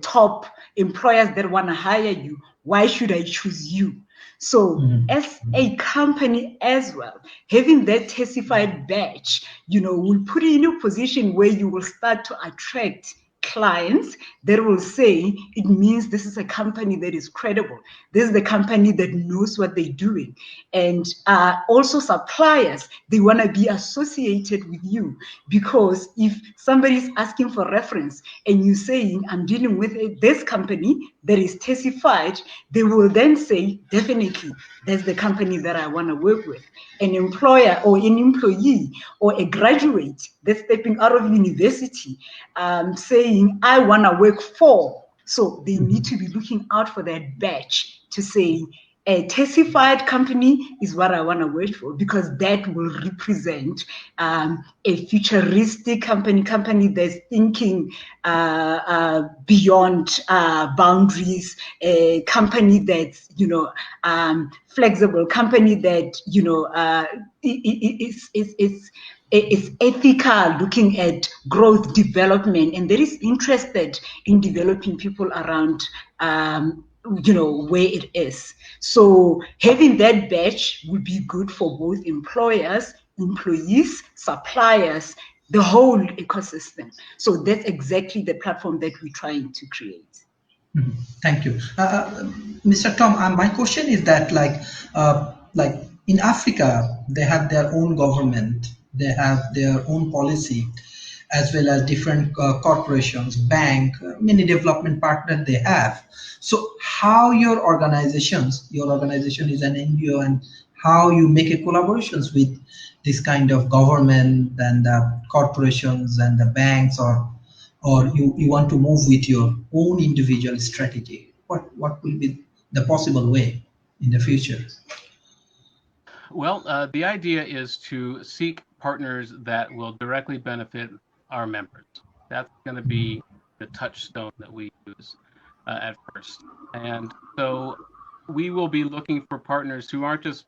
top employers that want to hire you, why should I choose you? So as a company as well, having that testified badge, will put you in a position where you will start to attract clients that will say, it means this is a company that is credible. This is the company that knows what they're doing. And also suppliers, they want to be associated with you, because if somebody is asking for reference and you're saying, I'm dealing with this company that is testified, they will then say, definitely, that's the company that I want to work with. An employer or an employee or a graduate that's stepping out of university saying, I want to work for. So they need to be looking out for that badge to say, A testified company is what I want to work for, because that will represent a futuristic company that's thinking beyond boundaries, a company that's, flexible, company that, is ethical, looking at growth, development, and that is interested in developing people around where it is. So having that badge would be good for both employers, employees, suppliers, the whole ecosystem. So that's exactly the platform that we're trying to create. Thank you, Mr. Tom. My question is that, like in Africa, they have their own government, they have their own policy, as well as different corporations, bank, many development partners they have. So how your organization is an NGO, and how you make a collaborations with this kind of government and corporations and the banks, or you want to move with your own individual strategy? What will be the possible way in the future? Well, the idea is to seek partners that will directly benefit our members. That's going to be the touchstone that we use at first. And so we will be looking for partners who aren't just,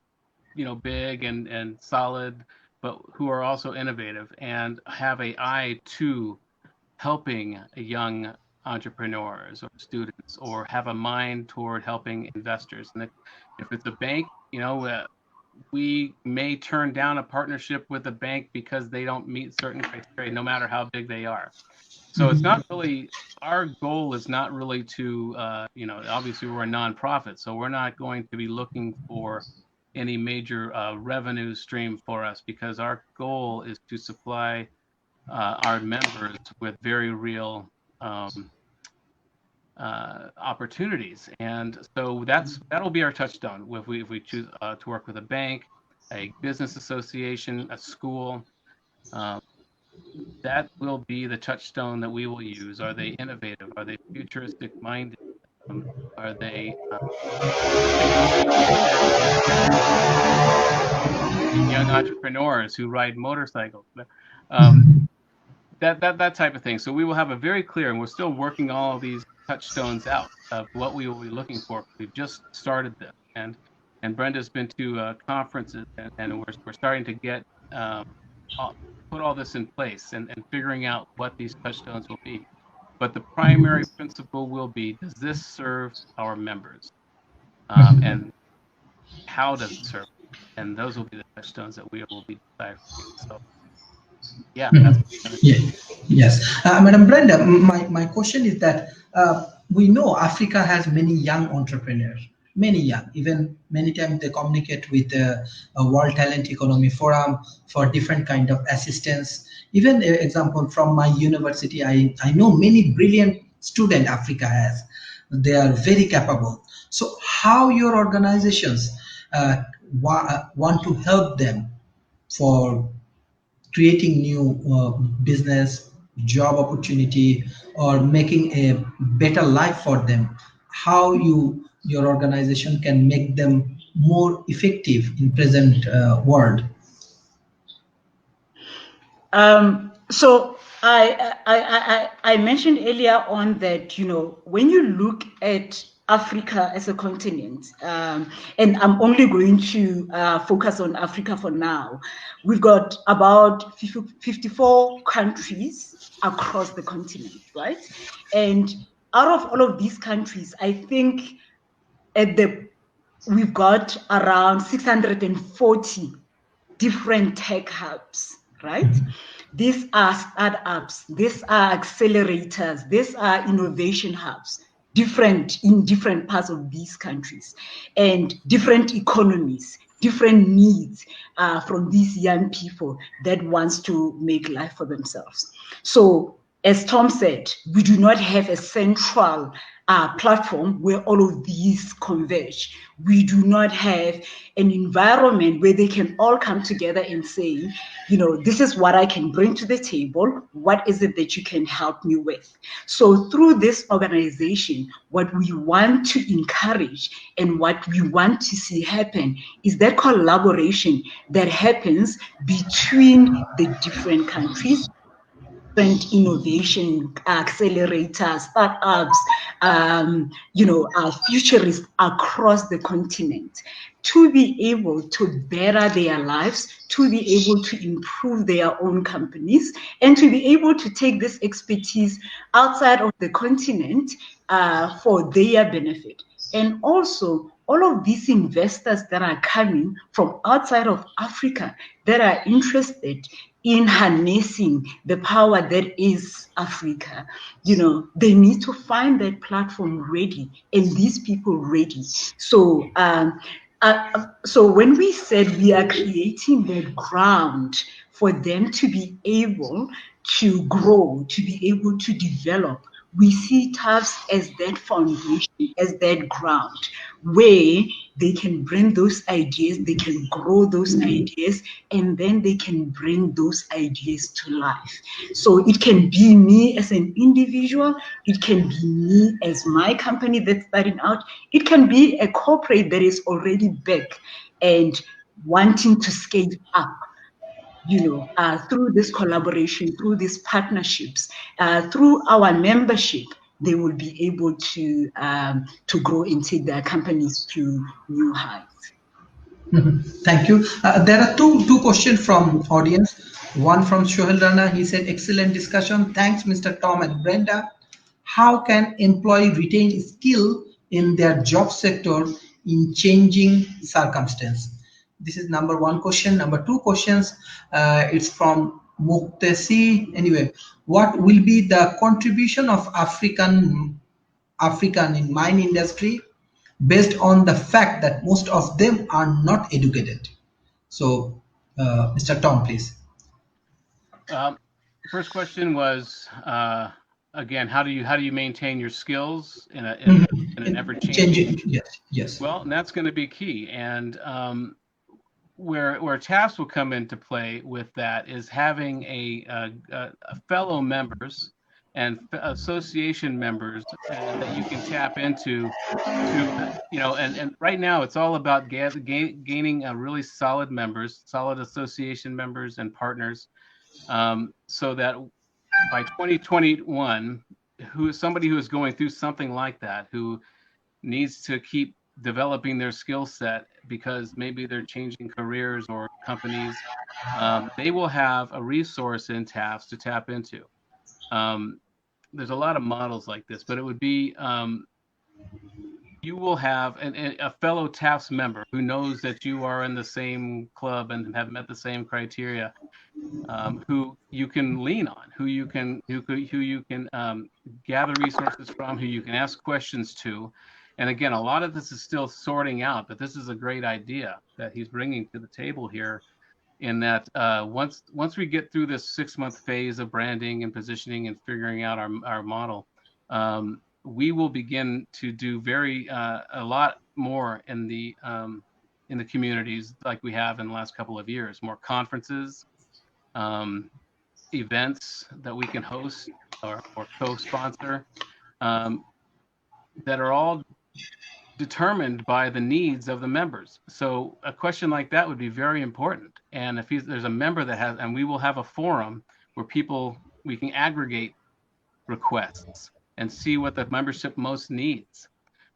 big and solid, but who are also innovative and have an eye to helping young entrepreneurs or students, or have a mind toward helping investors. And if it's a bank, we may turn down a partnership with a bank because they don't meet certain criteria, no matter how big they are. So it's not really, our goal is not really to, obviously we're a nonprofit, so we're not going to be looking for any major revenue stream for us, because our goal is to supply our members with very real opportunities. And so that'll be our touchstone if we choose to work with a bank, a business association, a school. That will be the touchstone that we will use. Are they innovative? Are they futuristic minded? Are they young entrepreneurs who ride motorcycles? That type of thing. So we will have a very clear, and we're still working all of these touchstones out of what we will be looking for. We've just started this, and Brenda's been to conferences, and we're starting to get put all this in place and figuring out what these touchstones will be. But the primary principle will be, does this serve our members? And how does it serve? And those will be the touchstones that we will be deciding. So yeah. Yes. Madam Brenda, my question is that we know Africa has many young entrepreneurs, many young, even many times they communicate with a World Talent Economy Forum for different kind of assistance. Even example from my university, I know many brilliant students Africa has. They are very capable. So how your organizations want to help them for creating new business, job opportunity, or making a better life for them? How your organization can make them more effective in present world? So I mentioned earlier on that, when you look at Africa as a continent, and I'm only going to focus on Africa for now, we've got about 54 countries across the continent, right? And out of all of these countries, I think we've got around 640 different tech hubs, right? These are startups, these are accelerators, these are innovation hubs, in different parts of these countries, and different economies, different needs from these young people that wants to make life for themselves. So as Tom said, we do not have a central platform where all of these converge. We do not have an environment where they can all come together and say, you know, this is what I can bring to the table. What is it that you can help me with? So through this organization, what we want to encourage and what we want to see happen is that collaboration that happens between the different countries, different innovation accelerators, startups, futurists across the continent to be able to better their lives, to be able to improve their own companies, and to be able to take this expertise outside of the continent for their benefit. And also, all of these investors that are coming from outside of Africa that are interested in harnessing the power that is Africa, you know, they need to find that platform ready and these people ready. So, so when we said we are creating that ground for them to be able to grow, to be able to develop, we see TAFFs as that foundation, as that ground where they can bring those ideas, they can grow those ideas, and then they can bring those ideas to life. So it can be me as an individual, it can be me as my company that's starting out, it can be a corporate that is already big and wanting to scale up, you know, through this collaboration, through these partnerships, through our membership, they will be able to grow and take their companies to new heights. Thank you. There are two questions from audience. One from Shohel Rana. He said, excellent discussion. Thanks, Mr. Tom and Brenda. How can employee retain skill in their job sector in changing circumstance? This is number one question. Number two questions, it's from Muktesi. Anyway, what will be the contribution of African in mine industry based on the fact that most of them are not educated? So, Mr. Tom, please. First question was, again, how do you maintain your skills in an ever-changing? Yes. Well, and that's going to be key. And where TAFFs will come into play with that is having a fellow members and association members that you can tap into to, you know, and right now it's all about gaining a really solid members, solid association members and partners, so that by 2021, somebody who is going through something like that, who needs to keep developing their skill set because maybe they're changing careers or companies, they will have a resource in TAFFs to tap into. There's a lot of models like this, but it would be, you will have a fellow TAFFs member who knows that you are in the same club and have met the same criteria, who you can lean on, who you can gather resources from, who you can ask questions to. And again, a lot of this is still sorting out, but this is a great idea that he's bringing to the table here, in that once we get through this 6-month phase of branding and positioning and figuring out our model, we will begin to do a lot more in the communities like we have in the last couple of years, more conferences, events that we can host or co-sponsor, that are all determined by the needs of the members. So a question like that would be very important. And if there's a member that has, and we will have a forum where we can aggregate requests and see what the membership most needs.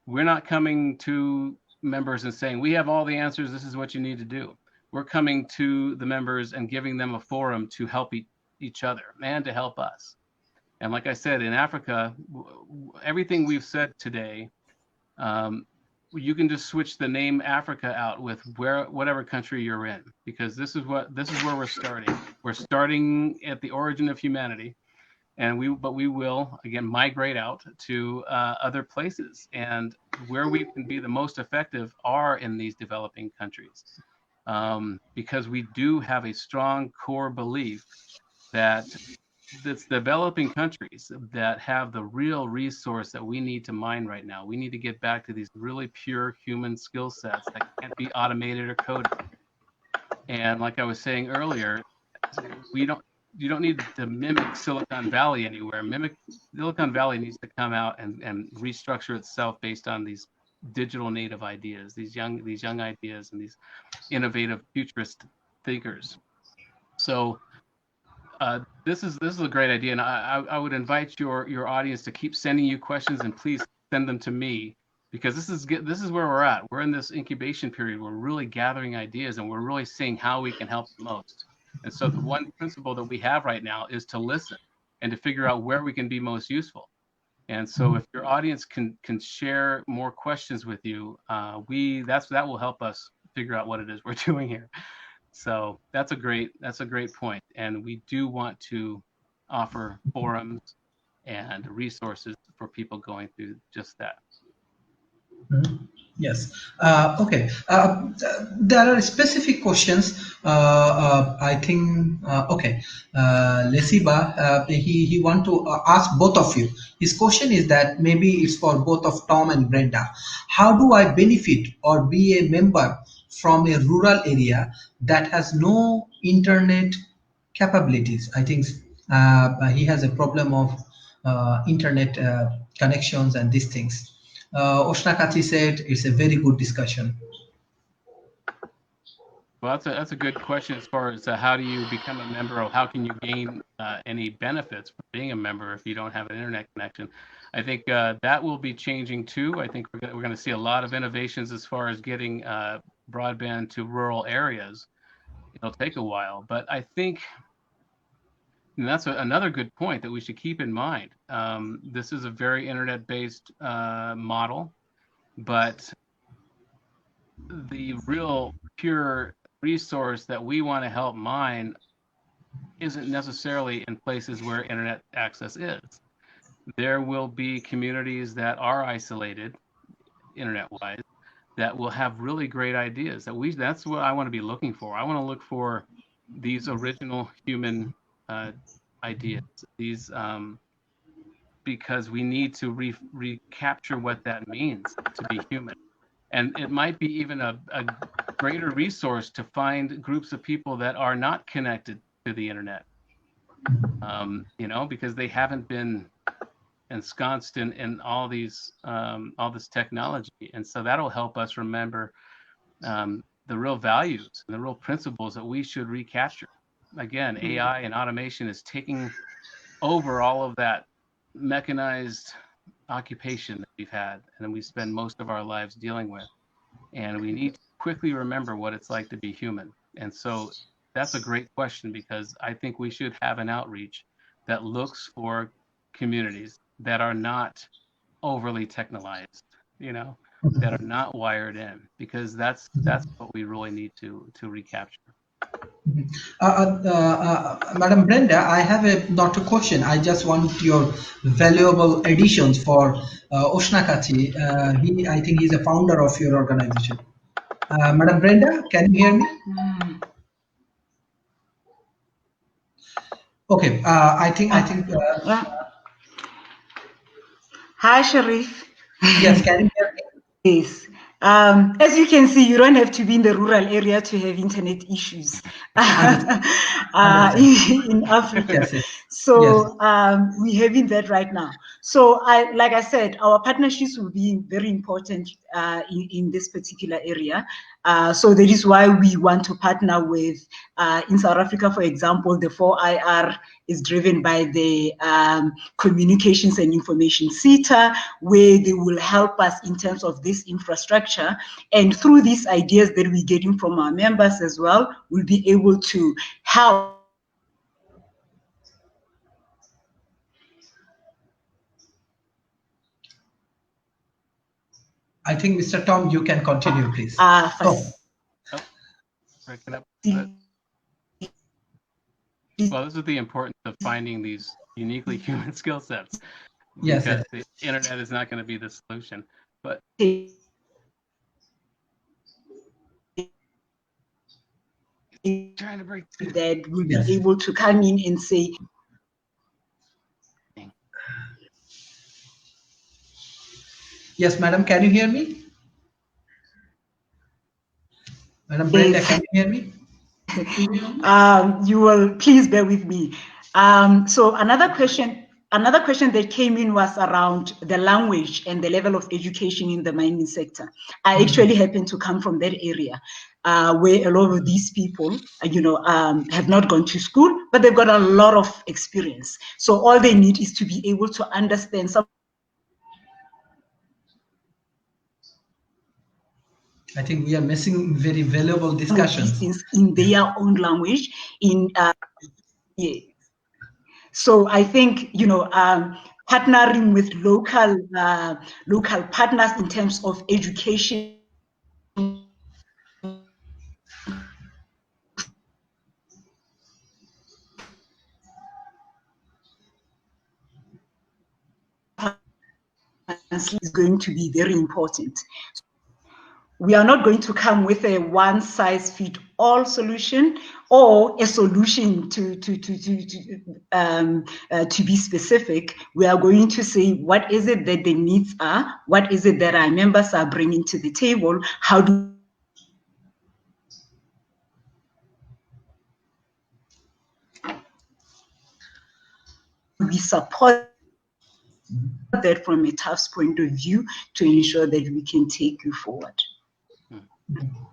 We're not coming to members and saying, we have all the answers, this is what you need to do. We're coming to the members and giving them a forum to help each other and to help us. And like I said, in Africa, everything we've said today, you can just switch the name Africa out with whatever country you're in, because this is where we're starting. We're starting at the origin of humanity, and we will again migrate out to other places, and where we can be the most effective are in these developing countries, because we do have a strong core belief that that's developing countries that have the real resource that we need to mine right now. We need to get back to these really pure human skill sets that can't be automated or coded. And like I was saying earlier, you don't need to mimic Silicon Valley anywhere. Silicon Valley needs to come out and restructure itself based on these digital native ideas, these young ideas and these innovative futurist thinkers. So this is a great idea, and I would invite your audience to keep sending you questions, and please send them to me, because this is where we're at. We're in this incubation period. We're really gathering ideas, and we're really seeing how we can help the most. And so the one principle that we have right now is to listen and to figure out where we can be most useful. And so if your audience can share more questions with you, that will help us figure out what it is we're doing here. So that's a great point. And we do want to offer forums and resources for people going through just that. Yes. Okay. There are specific questions. I think. Okay. Lesiba, he want to ask both of you. His question is that maybe it's for both of Tom and Brenda. How do I benefit or be a member from a rural area that has no internet capabilities? I think he has a problem of internet connections and these things. Oshnakati said it's a very good discussion. Well, that's a good question as far as how do you become a member, or how can you gain any benefits from being a member if you don't have an internet connection. I think that will be changing too. I think we're going to see a lot of innovations as far as getting broadband to rural areas. It'll take a while, but I think, and that's another good point that we should keep in mind. This is a very internet-based model, but the real pure resource that we want to help mine isn't necessarily in places where internet access is. There will be communities that are isolated internet-wise that will have really great ideas. That's what I want to be looking for. I want to look for these original human ideas, these because we need to recapture what that means to be human. And it might be even a greater resource to find groups of people that are not connected to the internet, because they haven't been ensconced in all this technology. And so that'll help us remember the real values and the real principles that we should recapture. Again, AI and automation is taking over all of that mechanized occupation that we've had and we spend most of our lives dealing with. And we need to quickly remember what it's like to be human. And so that's a great question, because I think we should have an outreach that looks for communities that are not overly technologized, that are not wired in, because that's what we really need to recapture. Madam Brenda, I have not a question. I just want your valuable additions for Oshnakati. I think he's a founder of your organization. Madam Brenda, can you hear me? Okay. I think. Hi, Sharif. Yes, can you hear me? Yes. As you can see, you don't have to be in the rural area to have internet issues in Africa. Yes. So we're having that right now. So like I said, our partnerships will be very important in this particular area. So that is why we want to partner with, in South Africa, for example, the 4IR is driven by the Communications and Information SETA, where they will help us in terms of this infrastructure. And through these ideas that we're getting from our members as well, we'll be able to help. I think, Mr. Tom, you can continue, please. Breaking up. Well, this is the importance of finding these uniquely human skill sets. Yes. Because the internet is not going to be the solution. But trying to break that will be able to come in and say, Yes, madam, can you hear me? Madam Brenda, Yes. can you hear me? You will please bear with me. So another question that came in was around the language and the level of education in the mining sector. I actually happen to come from that area, where a lot of these people, have not gone to school, but they've got a lot of experience. So all they need is to be able to understand some I think we are missing very valuable of these discussions. things in their own language. Yeah. So I think, partnering with local partners in terms of education is going to be very important. We are not going to come with a one-size-fits-all solution or a solution to be specific. We are going to say what is it that the needs are, what is it that our members are bringing to the table, how do we support that from a TAFF's point of view to ensure that we can take you forward.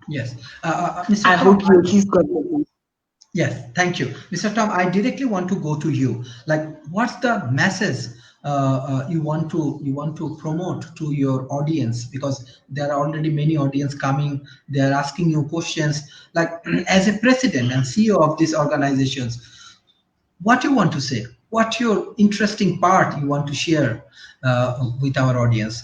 Yes. Mr. I Tom, hope you at least got that. yes, thank you. Mr. Tom, I directly want to go to you. Like, what's the message you want to promote to your audience? Because there are already many audience coming. They are asking you questions. Like, as a president and CEO of these organizations, what you want to say? What your interesting part you want to share with our audience?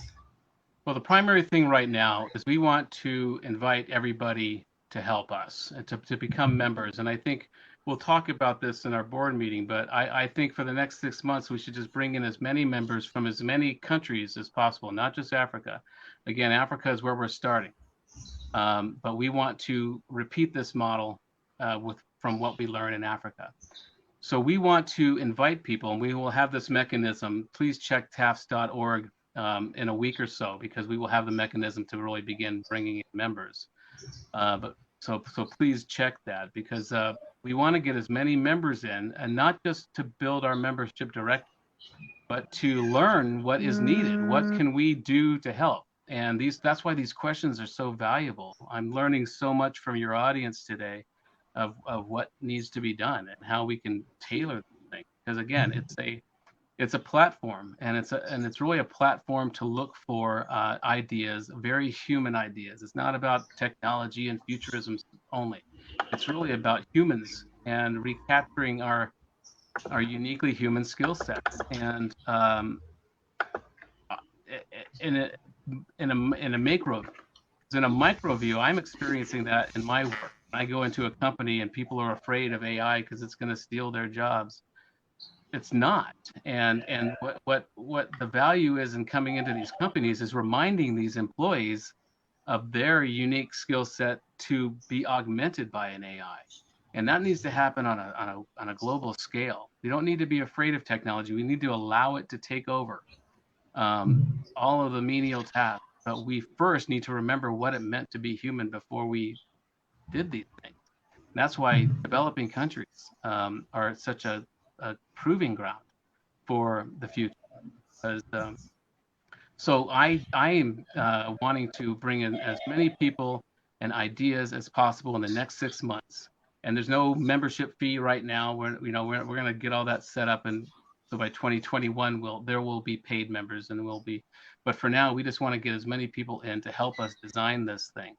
Well, the primary thing right now is we want to invite everybody to help us and to become members. And I think we'll talk about this in our board meeting, but I think for the next 6 months, we should just bring in as many members from as many countries as possible, not just Africa. Again, Africa is where we're starting. But we want to repeat this model from what we learn in Africa. So we want to invite people, and we will have this mechanism. Please check TAFFs.org in a week or so, because we will have the mechanism to really begin bringing in members. But so please check that, because we want to get as many members in, and not just to build our membership directly, but to learn what is needed. What can we do to help? And that's why these questions are so valuable. I'm learning so much from your audience today of what needs to be done and how we can tailor the thing. Because again, it's a platform, and it's really a platform to look for ideas, very human ideas. It's not about technology and futurism only. It's really about humans and recapturing our uniquely human skill sets. And in a macro, in a micro view, I'm experiencing that in my work. When I go into a company and people are afraid of AI because it's going to steal their jobs, it's not. And what the value is in coming into these companies is reminding these employees of their unique skill set to be augmented by an AI. And that needs to happen on a global scale. We don't need to be afraid of technology. We need to allow it to take over all of the menial tasks. But we first need to remember what it meant to be human before we did these things. And that's why developing countries are such a proving ground for the future. Because, so I am wanting to bring in as many people and ideas as possible in the next 6 months. And there's no membership fee right now. We're going to get all that set up, and so by 2021 there will be paid members, and but for now we just want to get as many people in to help us design this thing.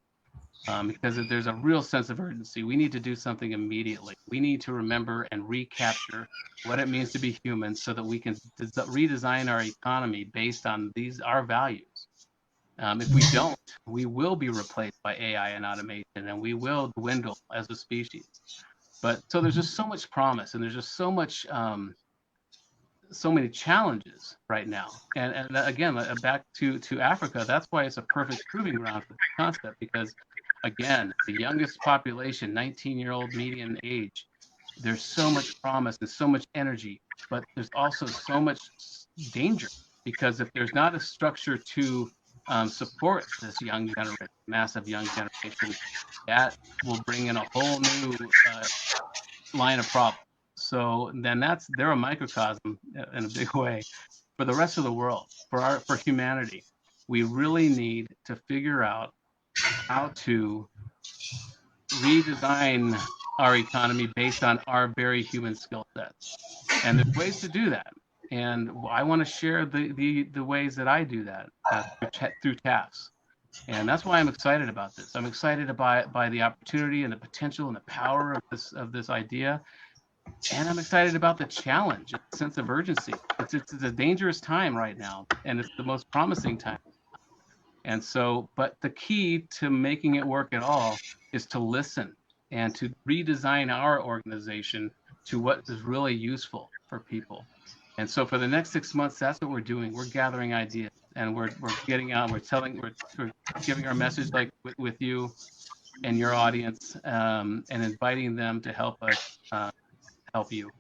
Because there's a real sense of urgency. We need to do something immediately. We need to remember and recapture what it means to be human, so that we can redesign our economy based on our values. If we don't, we will be replaced by AI and automation, and we will dwindle as a species. But so there's just so much promise, and there's just so many challenges right now. And again, back to Africa, that's why it's a perfect proving ground for the concept, because again, the youngest population, 19-year-old median age, there's so much promise and so much energy, but there's also so much danger, because if there's not a structure to support this young generation, massive young generation, that will bring in a whole new line of problems. So then they're a microcosm in a big way for the rest of the world, for humanity. We really need to figure out how to redesign our economy based on our very human skill sets. And there's ways to do that. And I want to share the ways that I do that through TAFFs. And that's why I'm excited about this. I'm excited by the opportunity and the potential and the power of this idea. And I'm excited about the challenge, the sense of urgency. It's a dangerous time right now, and it's the most promising time. And so, but the key to making it work at all is to listen and to redesign our organization to what is really useful for people. And so for the next 6 months, that's what we're doing. We're gathering ideas, and we're getting out, we're giving our message like with you and your audience, and inviting them to help us help you.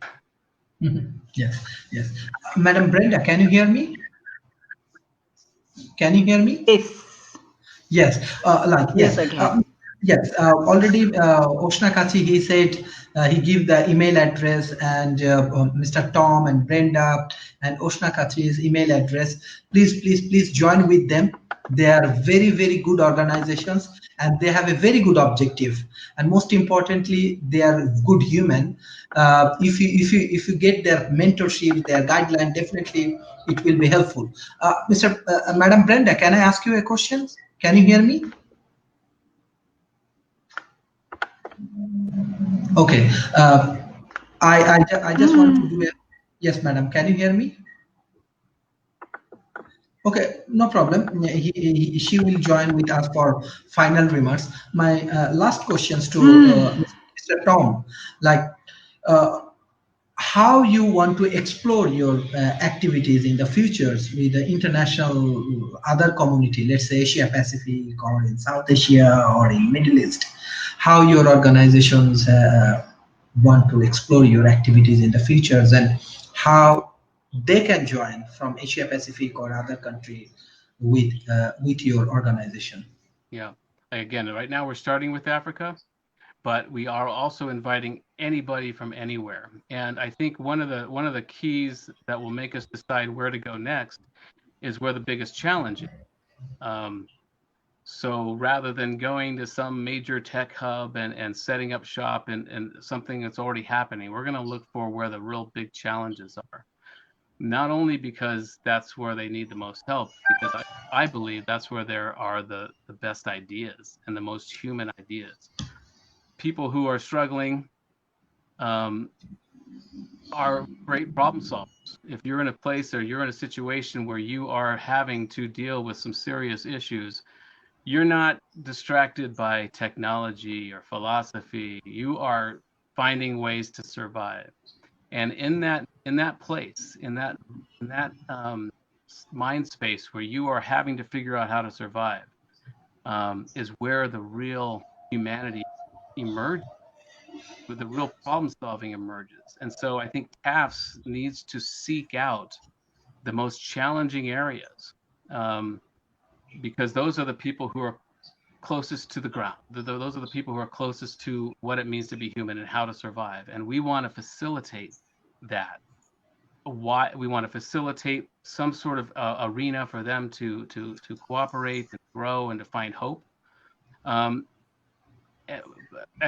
Yes, yes. Madam Brenda, can you hear me? Can you hear me? Yes. Yes, Yes, yes. I can. Yes, already Oshna Kachi, he said he give the email address, and Mr. Tom and Brenda and Oshna Kachi's email address. Please join with them. They are very, very good organizations, and they have a very good objective. And most importantly, they are good human. If you get their mentorship, their guideline, definitely it will be helpful. Madam Brenda, can I ask you a question? Can you hear me? Okay. I just want to do it. Yes, madam. Can you hear me? Okay, no problem. She will join with us for final remarks. My last questions to Mr. Tom, like how you want to explore your activities in the futures with the international other community, let's say Asia Pacific or in South Asia or in Middle East, how your organizations want to explore your activities in the futures, and how they can join from Asia Pacific or other country with your organization. Yeah. Again, right now we're starting with Africa, but we are also inviting anybody from anywhere. And I think one of the keys that will make us decide where to go next is where the biggest challenge is. So rather than going to some major tech hub and setting up shop and something that's already happening, we're going to look for where the real big challenges are. Not only because that's where they need the most help, because I believe that's where there are the best ideas and the most human ideas. People who are struggling are great problem solvers. If you're in a place or you're in a situation where you are having to deal with some serious issues, you're not distracted by technology or philosophy. You are finding ways to survive. And in that place, in that mind space where you are having to figure out how to survive, is where the real humanity emerges, where the real problem solving emerges. And so I think TAFFs needs to seek out the most challenging areas, because those are the people who are closest to the ground. Those are the people who are closest to what it means to be human and how to survive. And we want to facilitate that. Why we want to facilitate some sort of arena for them to cooperate and grow and to find hope. And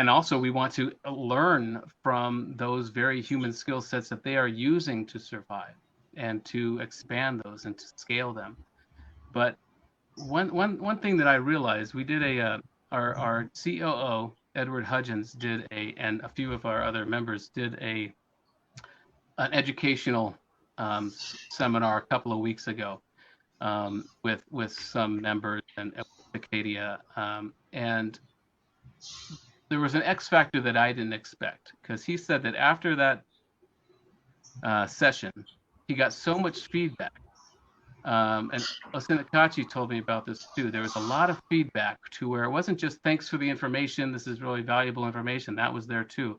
also we want to learn from those very human skill sets that they are using to survive and to expand those and to scale them. But one thing that I realized, we did our COO Edward Hudgens did and a few of our other members did an educational seminar a couple of weeks ago with some members and Acadia, and there was an X factor that I didn't expect, because he said that after that session, he got so much feedback. And Osinakachi told me about this too. There was a lot of feedback to where it wasn't just thanks for the information, this is really valuable information. That was there too.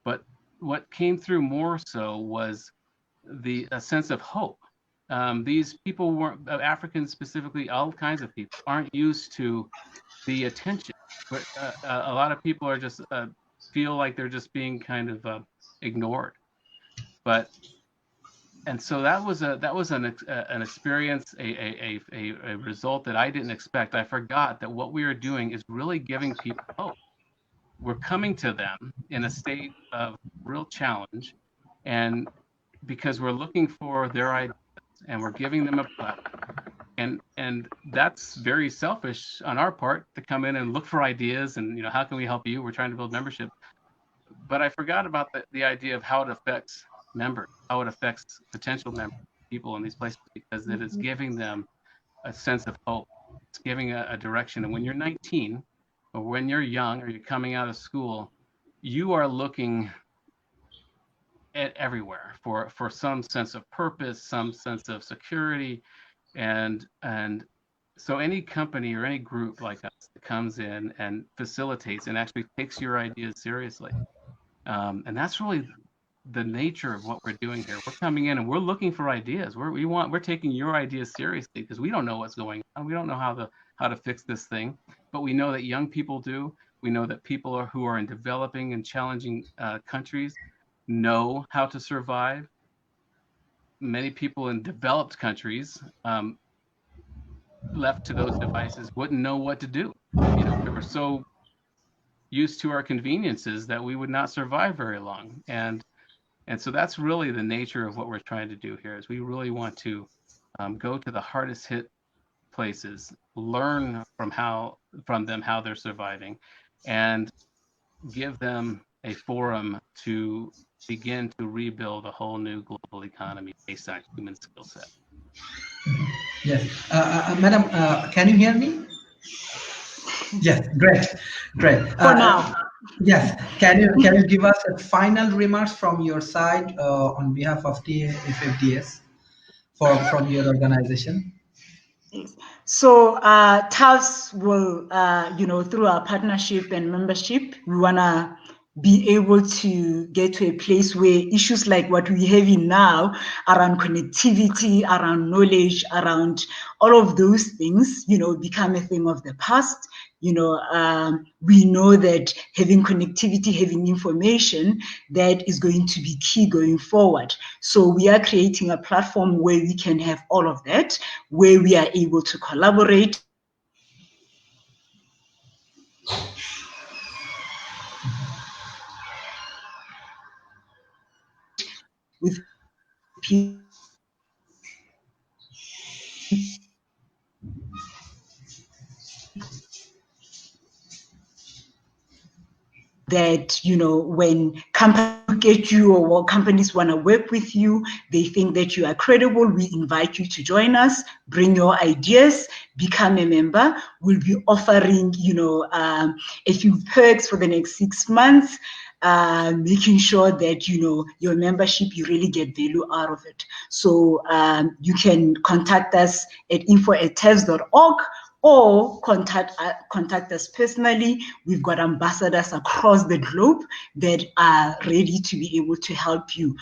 But what came through more so was a sense of hope. These people weren't, Africans specifically, all kinds of people aren't used to the attention. But a lot of people are just feel like they're just being kind of ignored. But and so that was an experience, a result that I didn't expect. I forgot that what we are doing is really giving people hope. We're coming to them in a state of real challenge, and because we're looking for their ideas and we're giving them a platform. And that's very selfish on our part to come in and look for ideas and, how can we help you? We're trying to build membership. But I forgot about the idea of how it affects members, how it affects potential members, people in these places, because it is giving them a sense of hope. It's giving a direction. And when you're 19 or when you're young or you're coming out of school, you are looking at everywhere for some sense of purpose, some sense of security. And so any company or any group like us that comes in and facilitates and actually takes your ideas seriously. And that's really the nature of what we're doing here. We're coming in and we're looking for ideas. We're taking your ideas seriously because we don't know what's going on. We don't know how to fix this thing, but we know that young people do. We know that people who are in developing and challenging countries know how to survive. Many people in developed countries, left to those devices, wouldn't know what to do. We were so used to our conveniences that we would not survive very long. And so that's really the nature of what we're trying to do here. Is we really want to go to the hardest hit places, learn from them how they're surviving, and give them a forum to begin to rebuild a whole new global economy based on human skill set. Yes, Madam, can you hear me? Yes, great. For now. Yes, can you give us a final remarks from your side on behalf of the FFDS from your organization? So TAFFD will, through our partnership and membership, we wanna be able to get to a place where issues like what we have in now around connectivity, around knowledge, around all of those things, become a thing of the past. We know that having connectivity, having information, that is going to be key going forward. So we are creating a platform where we can have all of that, where we are able to collaborate with people that, when companies look at you or companies want to work with you, they think that you are credible. We invite you to join us, bring your ideas, become a member. We'll be offering, a few perks for the next 6 months, making sure that, your membership, you really get value out of it. So you can contact us at info@tafffd.org, or contact us personally. We've got ambassadors across the globe that are ready to be able to help you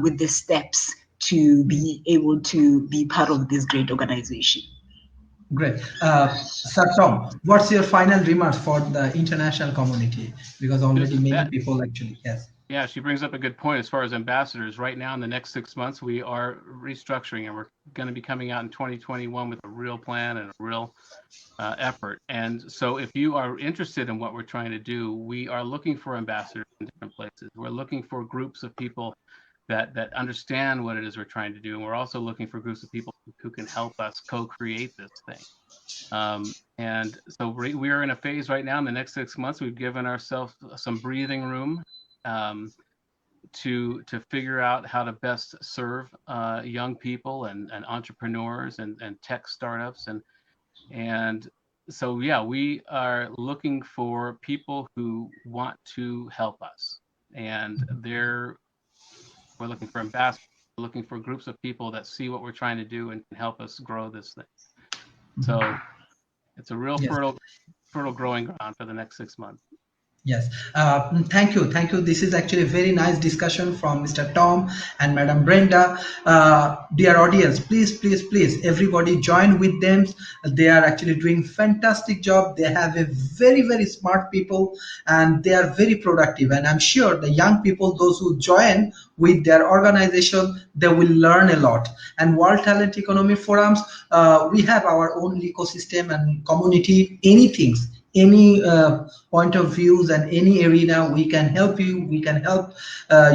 with the steps to be able to be part of this great organization. Great. Sir Tom, what's your final remarks for the international community? Because already many people actually, yes. Yeah, she brings up a good point as far as ambassadors. Right now, in the next 6 months, we are restructuring, and we're going to be coming out in 2021 with a real plan and a real effort. And so if you are interested in what we're trying to do, we are looking for ambassadors in different places. We're looking for groups of people that understand what it is we're trying to do. And we're also looking for groups of people who can help us co-create this thing. And so we are in a phase right now in the next 6 months. We've given ourselves some breathing room to figure out how to best serve young people and entrepreneurs and tech startups. And so, yeah, we are looking for people who want to help us. And we're looking for ambassadors, we're looking for groups of people that see what we're trying to do and can help us grow this thing. So it's a real fertile growing ground for the next 6 months. Yes, thank you, thank you. This is actually a very nice discussion from Mr. Tom and Madam Brenda. Dear audience, please, please, please, everybody join with them. They are actually doing fantastic job. They have a very, very smart people, and they are very productive. And I'm sure the young people, those who join with their organization, they will learn a lot. And World Talent Economy Forums, we have our own ecosystem and community, anything, any point of views and any arena we can help you, we can help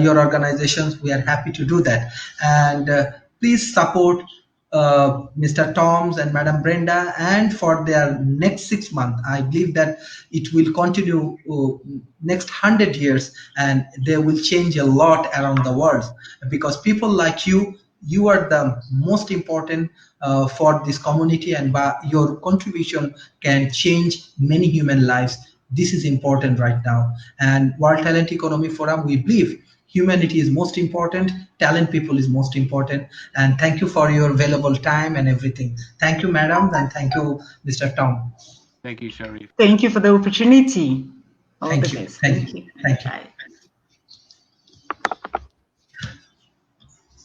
your organizations. We are happy to do that. And please support Mr. Toms and Madam Brenda, and for their next 6 months I believe that it will continue next 100 years, and they will change a lot around the world, because people like you are the most important for this community, and your contribution can change many human lives. This is important right now. And World Talent Economy Forum, we believe humanity is most important, talent people is most important. And thank you for your valuable time and everything. Thank you, madam, and thank you, Mr. Tom. Thank you, Sharif. Thank you for the opportunity. All Thank the you. best. Thank you. Thank you. Bye.